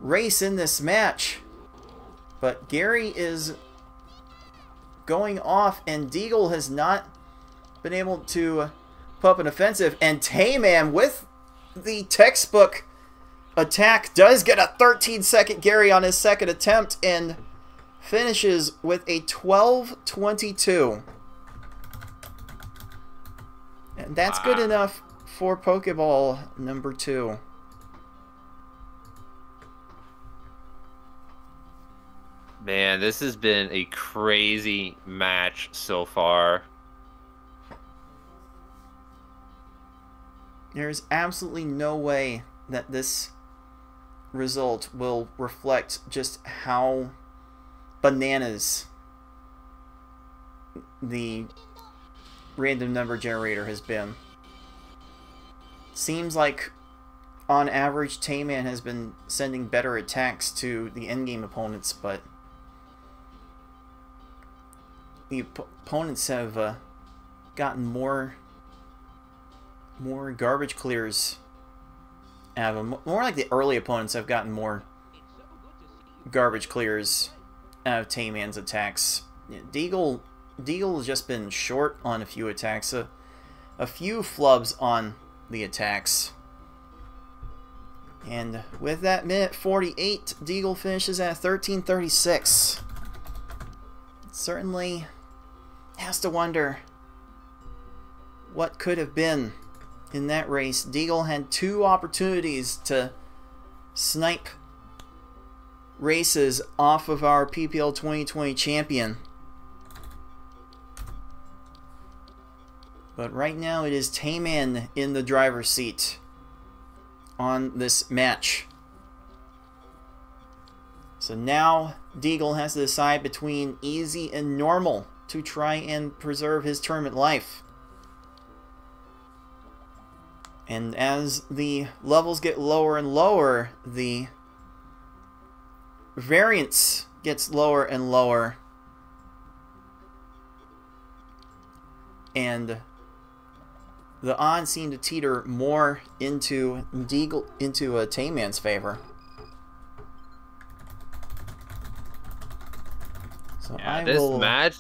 race in this match. But Gary is going off, and Deagle has not been able to put up an offensive. And Tayman, with the textbook attack, does get a 13-second Gary on his second attempt and finishes with a 12-22. And that's good enough for Pokeball number 2. Man, this has been a crazy match so far. There's absolutely no way that this result will reflect just how bananas the random number generator has been. Seems like on average Tayman has been sending better attacks to the endgame opponents, but the opponents have gotten more garbage clears out of them. More like the early opponents have gotten more garbage clears out of Tayman's attacks. Deagle has just been short on a few attacks, a few flubs on the attacks. And with that minute 48, Deagle finishes at 13:36. Certainly has to wonder what could have been in that race. Deagle had 2 opportunities to snipe races off of our PPL 2020 champion. But right now it is Tayman in the driver's seat on this match. So now Deagle has to decide between easy and normal to try and preserve his tournament life. And as the levels get lower and lower, the variance gets lower and lower. And the odds seem to teeter more into Tayman's favor. So yeah,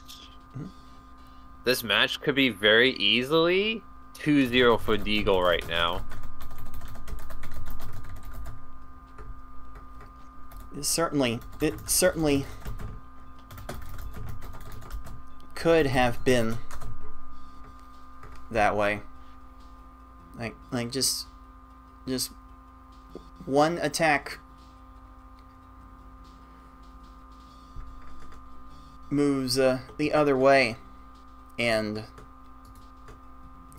this match could be very easily 2-0 for Deagle right now. It certainly could have been that way. Like just one attack moves the other way, and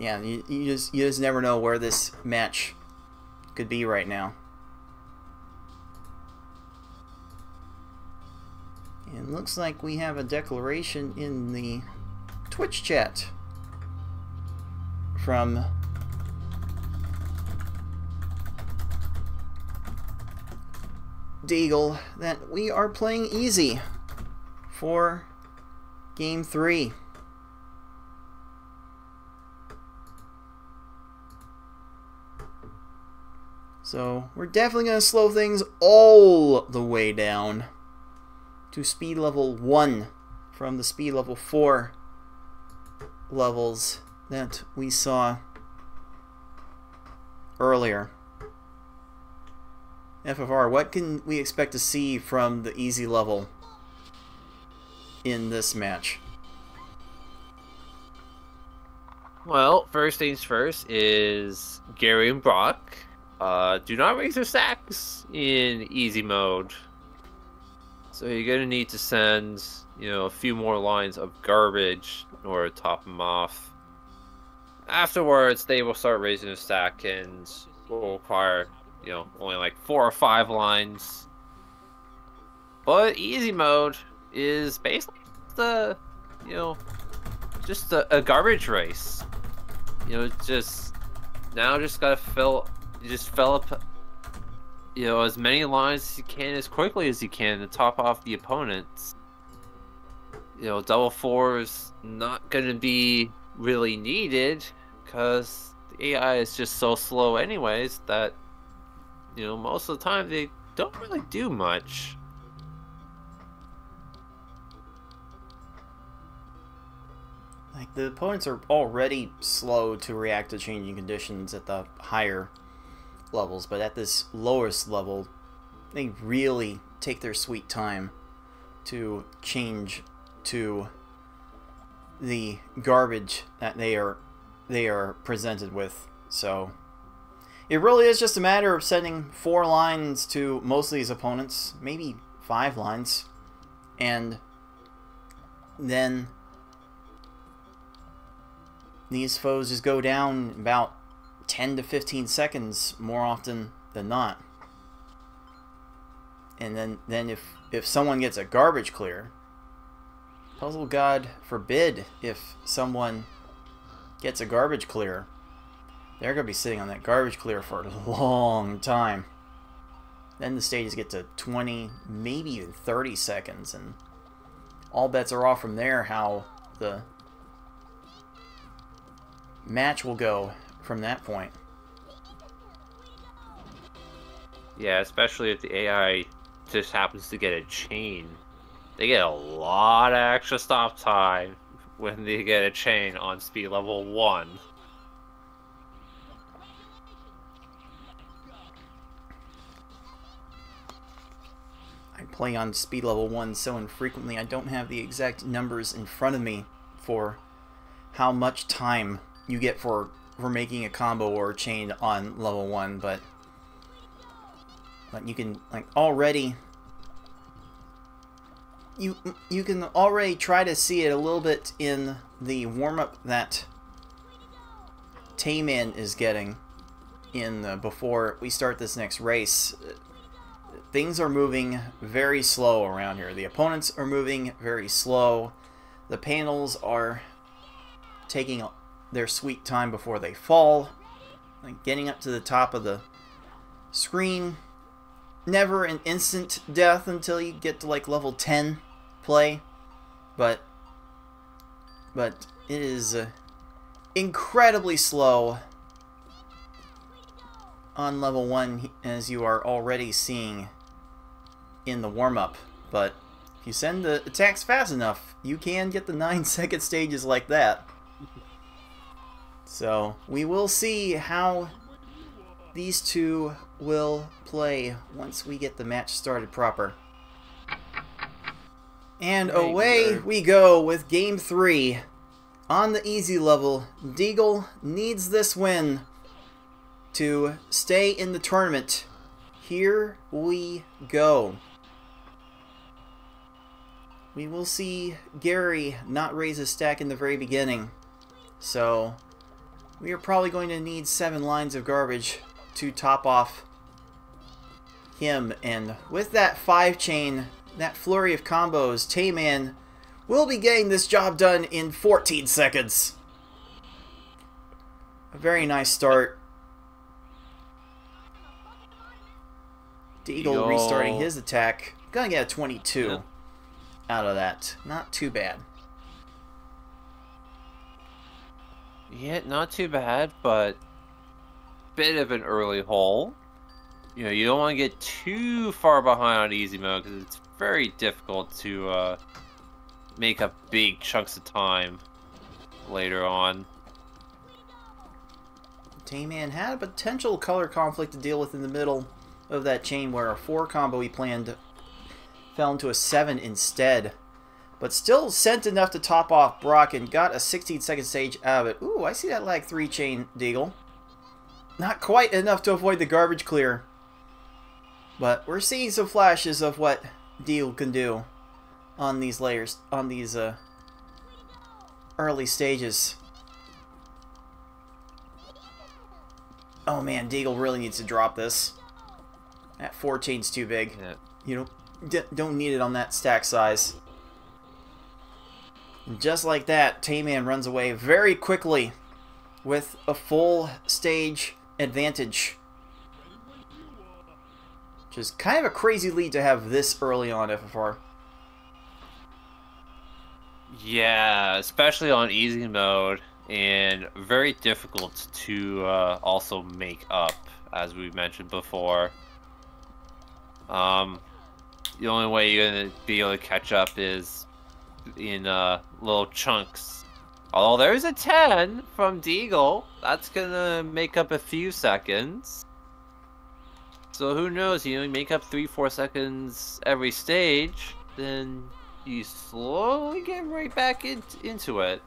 yeah, you just never know where this match could be right now. And looks like we have a declaration in the Twitch chat from Deagle that we are playing easy for Game 3. So we're definitely going to slow things all the way down to speed level 1 from the speed level 4 levels that we saw earlier. FFR, what can we expect to see from the easy level in this match? Well, first things first is Gary and Brock. Do not raise their stacks in easy mode. So you're going to need to send, a few more lines of garbage in order to top them off. Afterwards, they will start raising their stack and will require, only like 4 or 5 lines. But easy mode is basically just a garbage race. Just gotta fill up, as many lines as you can as quickly as you can to top off the opponents. Double 4 is not gonna be really needed because the AI is just so slow anyways that, most of the time they don't really do much. Like, the opponents are already slow to react to changing conditions at the higher levels, but at this lowest level, they really take their sweet time to change to the garbage that they are presented with. So it really is just a matter of sending 4 lines to most of these opponents, maybe 5 lines, and then these foes just go down about 10 to 15 seconds more often than not. And then if someone gets a garbage clear, Puzzle God forbid if someone gets a garbage clear, they're going to be sitting on that garbage clear for a long time. Then the stages get to 20, maybe even 30 seconds, and all bets are off from there how the match will go from that point. Yeah, especially if the AI just happens to get a chain. They get a lot of extra stop time when they get a chain on speed level 1. I play on speed level 1 so infrequently I don't have the exact numbers in front of me for how much time you get for making a combo or a chain on level 1, but you can already you can already try to see it a little bit in the warm-up that TaymanND is getting in before we start this next race. Things are moving very slow around here. The opponents are moving very slow. The panels are taking their sweet time before they fall. Like getting up to the top of the screen. Never an instant death until you get to like level 10 play. But it is incredibly slow on level 1, as you are already seeing in the warm-up. But if you send the attacks fast enough, you can get the 9-second stages like that. So we will see how these two will play once we get the match started proper. And away we go with Game 3. On the easy level, Deagle needs this win to stay in the tournament. Here we go. We will see Gary not raise his stack in the very beginning. So we are probably going to need 7 lines of garbage to top off him. And with that 5 chain, that flurry of combos, Tayman will be getting this job done in 14 seconds. A very nice start. Deagle restarting his attack. Gonna get a 22 out of that. Not too bad. Yeah, not too bad, but bit of an early hole. You know, you don't want to get too far behind on easy mode because it's very difficult to make up big chunks of time later on. Tayman had a potential color conflict to deal with in the middle of that chain where a 4 combo he planned fell into a 7 instead. But still sent enough to top off Brock and got a 16-second stage out of it. Ooh, I see that lag 3 chain, Deagle. Not quite enough to avoid the garbage clear. But we're seeing some flashes of what Deagle can do on these layers, on these early stages. Oh man, Deagle really needs to drop this. That 4 chain's too big. Yeah. You don't need it on that stack size. And just like that, Tayman runs away very quickly with a full stage advantage. Which is kind of a crazy lead to have this early on FFR. Yeah, especially on easy mode, and very difficult to also make up, as we mentioned before. The only way you're gonna be able to catch up is in little chunks. Although there's a 10 from Deagle, that's gonna make up a few seconds. So who knows? You make up 3-4 seconds every stage, then you slowly get right back into it.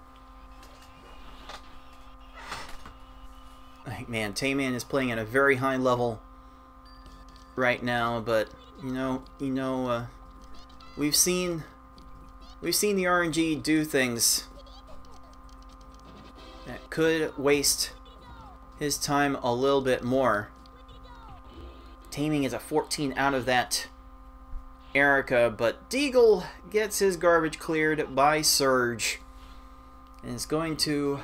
Man, Tayman is playing at a very high level right now, but we've seen the RNG do things that could waste his time a little bit more. Taming is a 14 out of that Erica, but Deagle gets his garbage cleared by Surge and is going to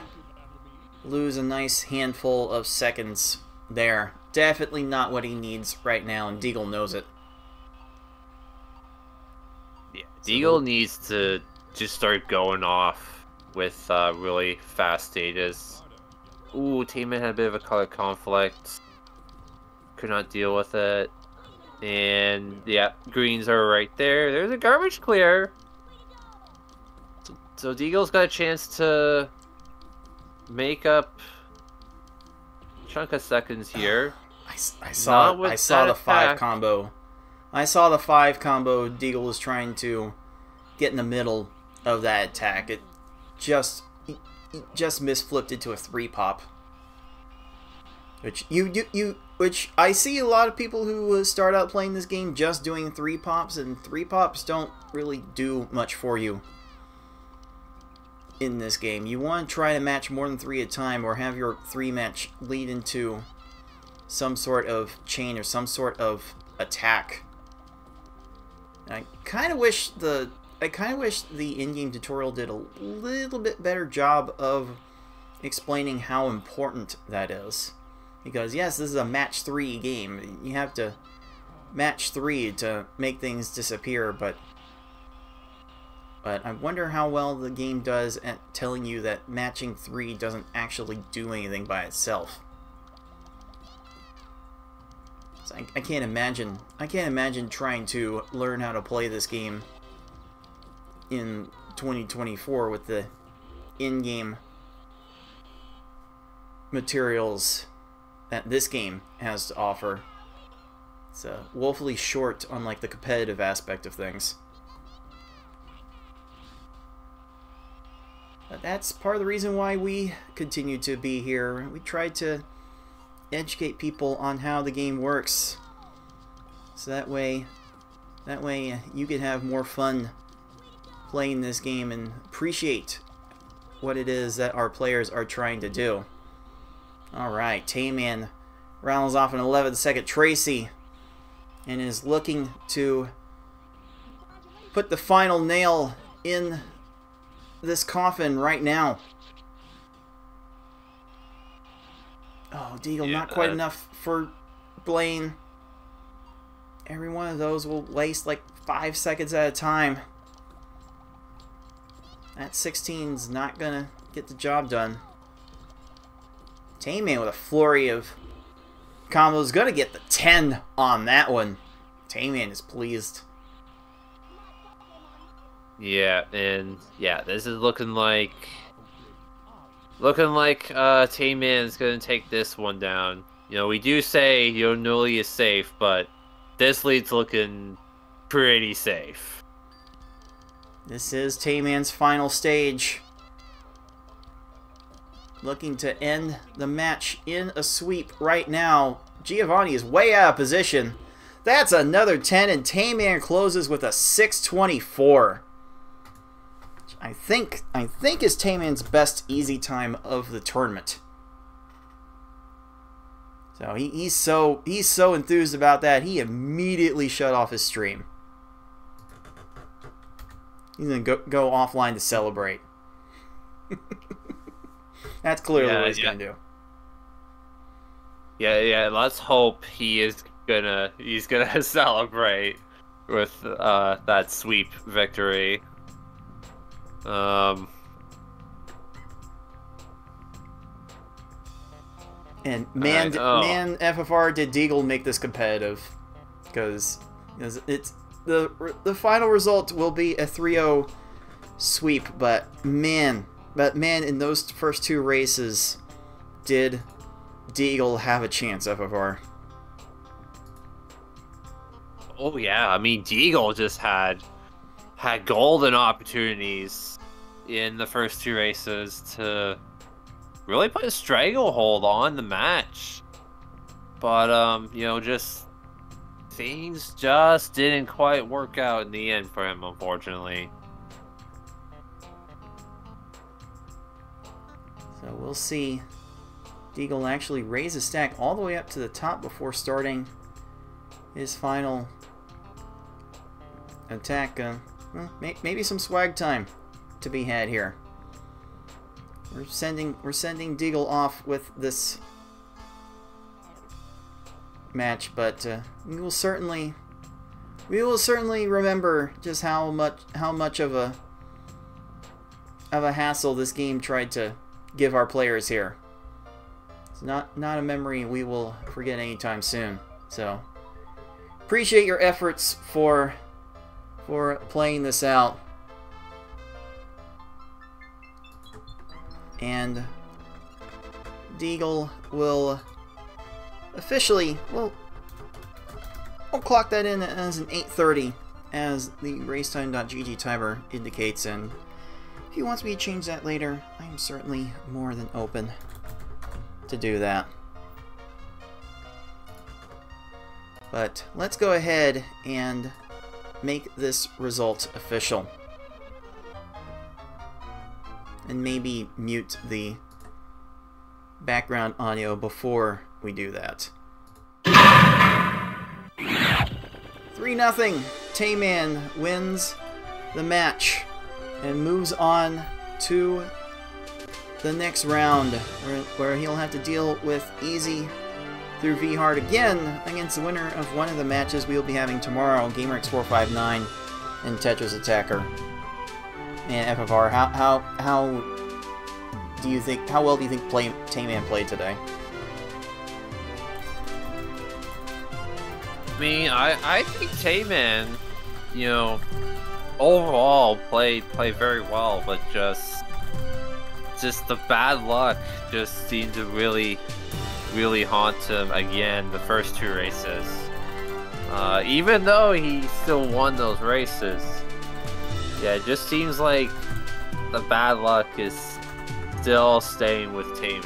lose a nice handful of seconds there. Definitely not what he needs right now, and Deagle knows it. Yeah, Deagle needs to just start going off with really fast stages. Ooh, Tayman had a bit of a color conflict. Could not deal with it. And yeah, greens are right there. There's a garbage clear. So Deagle's got a chance to make up a chunk of seconds here. I saw the 5 combo. I saw the 5 combo Deagle was trying to get in the middle of that attack. It just misflipped into a 3 pop. Which I see a lot of people who start out playing this game just doing 3 pops, and 3 pops don't really do much for you in this game. You want to try to match more than 3 at a time, or have your 3 match lead into some sort of chain or some sort of attack. And I kind of wish the in-game tutorial did a little bit better job of explaining how important that is. Because yes, this is a match 3 game. You have to match 3 to make things disappear, but I wonder how well the game does at telling you that matching 3 doesn't actually do anything by itself. So I can't imagine trying to learn how to play this game in 2024 with the in-game materials that this game has to offer. It's woefully short on like the competitive aspect of things. But that's part of the reason why we continue to be here. We try to educate people on how the game works, so that way you can have more fun playing this game and appreciate what it is that our players are trying to do. Alright, Tayman rounds off an 11th second Tracy and is looking to put the final nail in this coffin right now. Oh, Deagle, not quite enough for Blaine. Every one of those will waste like 5 seconds at a time. That 16's not gonna get the job done. Tayman with a flurry of combos, gonna get the 10 on that one. Tayman is pleased. Yeah, and yeah, this is looking like Tayman's gonna take this one down. You know, we do say, you know, Noli is safe, but this lead's looking pretty safe. This is Tayman's final stage. Looking to end the match in a sweep right now. Giovanni is way out of position. That's another 10, and Tayman closes with a 6:24. I think is Tayman's best easy time of the tournament. So he's so enthused about that, he immediately shut off his stream. He's gonna go offline to celebrate. That's clearly what he's gonna do. Yeah. Let's hope he's gonna celebrate with that sweep victory. And man, FFR, did Deagle make this competitive? Because it's the final result will be a 3-0 sweep, but man, in those first two races, did Deagle have a chance, FFR? Oh yeah, I mean, Deagle just had golden opportunities in the first two races to really put a stranglehold on the match. But, you know, just things just didn't quite work out in the end for him, unfortunately. So we'll see Deagle actually raise his stack all the way up to the top before starting his final attack. Maybe some swag time to be had here. We're sending Deagle off with this match, but we will certainly remember just how much of a hassle this game tried to give our players here. It's not a memory we will forget anytime soon. So appreciate your efforts for playing this out. And Deagle will officially, we'll clock that in as an 8:30 as the racetime.gg timer indicates, and if he wants me to change that later, I'm certainly more than open to do that. But let's go ahead and make this result official. And maybe mute the background audio before we do that. 3-0. Tayman wins the match and moves on to the next round, where he'll have to deal with Easy through V-Hard again against the winner of one of the matches we'll be having tomorrow, GamerX459 and Tetris Attacker. And FFR, how well do you think Tayman played today? I mean, I think Tayman, you know, overall played very well, but just just the bad luck just seemed to really haunt him again the first 2 races. Even though he still won those races, yeah, it just seems like the bad luck is still staying with Tayman.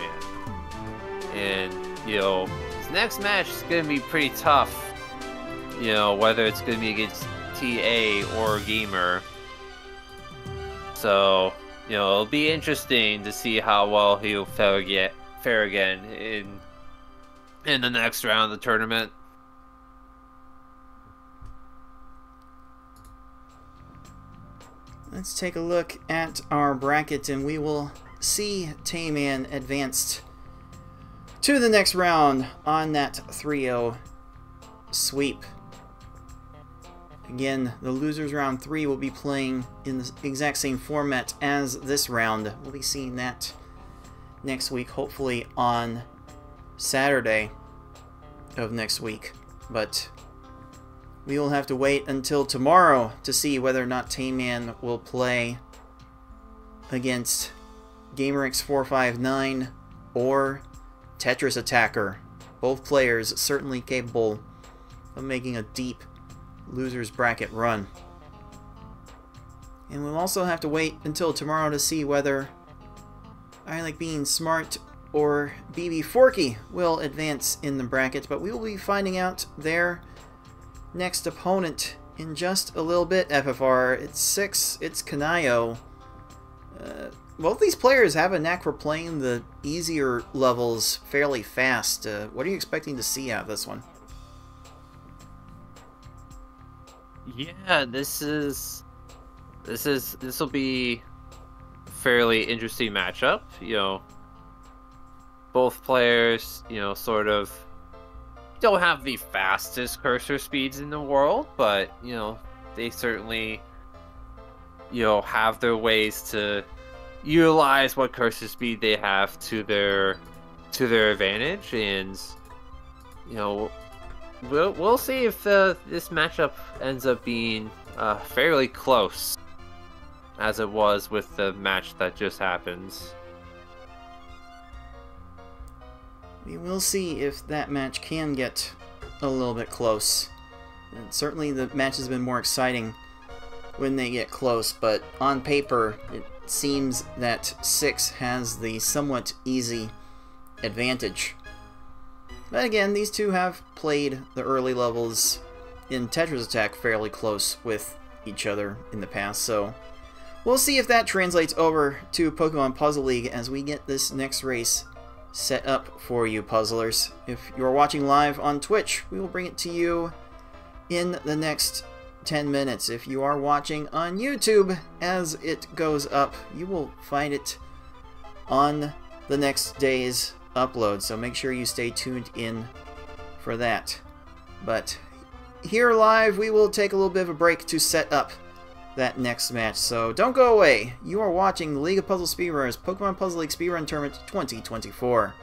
And, you know, his next match is going to be pretty tough. You know, whether it's going to be against TA or Gamer. So, you know, it'll be interesting to see how well he'll fare again in the next round of the tournament. Let's take a look at our bracket, and we will see Tayman advanced to the next round on that 3-0 sweep. Again, the losers round 3 will be playing in the exact same format as this round. We'll be seeing that next week, hopefully on Saturday of next week. But we will have to wait until tomorrow to see whether or not Tayman will play against GamerX459 or Tetris Attacker. Both players certainly capable of making a deep losers bracket run. And we'll also have to wait until tomorrow to see whether I Like Being Smart or BB Forky will advance in the bracket, but we will be finding out their next opponent in just a little bit. FFR, it's 6, it's Kanayo. Both these players have a knack for playing the easier levels fairly fast. What are you expecting to see out of this one? Yeah, this will be a fairly interesting matchup. You know, both players, you know, sort of don't have the fastest cursor speeds in the world, but you know, they certainly, you know, have their ways to utilize what cursor speed they have to their advantage, and you know, we'll see if this matchup ends up being fairly close, as it was with the match that just happened. We will see if that match can get a little bit close. And certainly the match has been more exciting when they get close, but on paper it seems that 6 has the somewhat easy advantage. But again, these two have played the early levels in Tetris Attack fairly close with each other in the past, so we'll see if that translates over to Pokemon Puzzle League as we get this next race set up for you, puzzlers. If you're watching live on Twitch, we will bring it to you in the next 10 minutes. If you are watching on YouTube as it goes up, you will find it on the next day's upload, so make sure you stay tuned in for that. But here live, we will take a little bit of a break to set up that next match, so don't go away. You are watching the League of Puzzle Speedrunners Pokemon Puzzle League Speedrun Tournament 2024.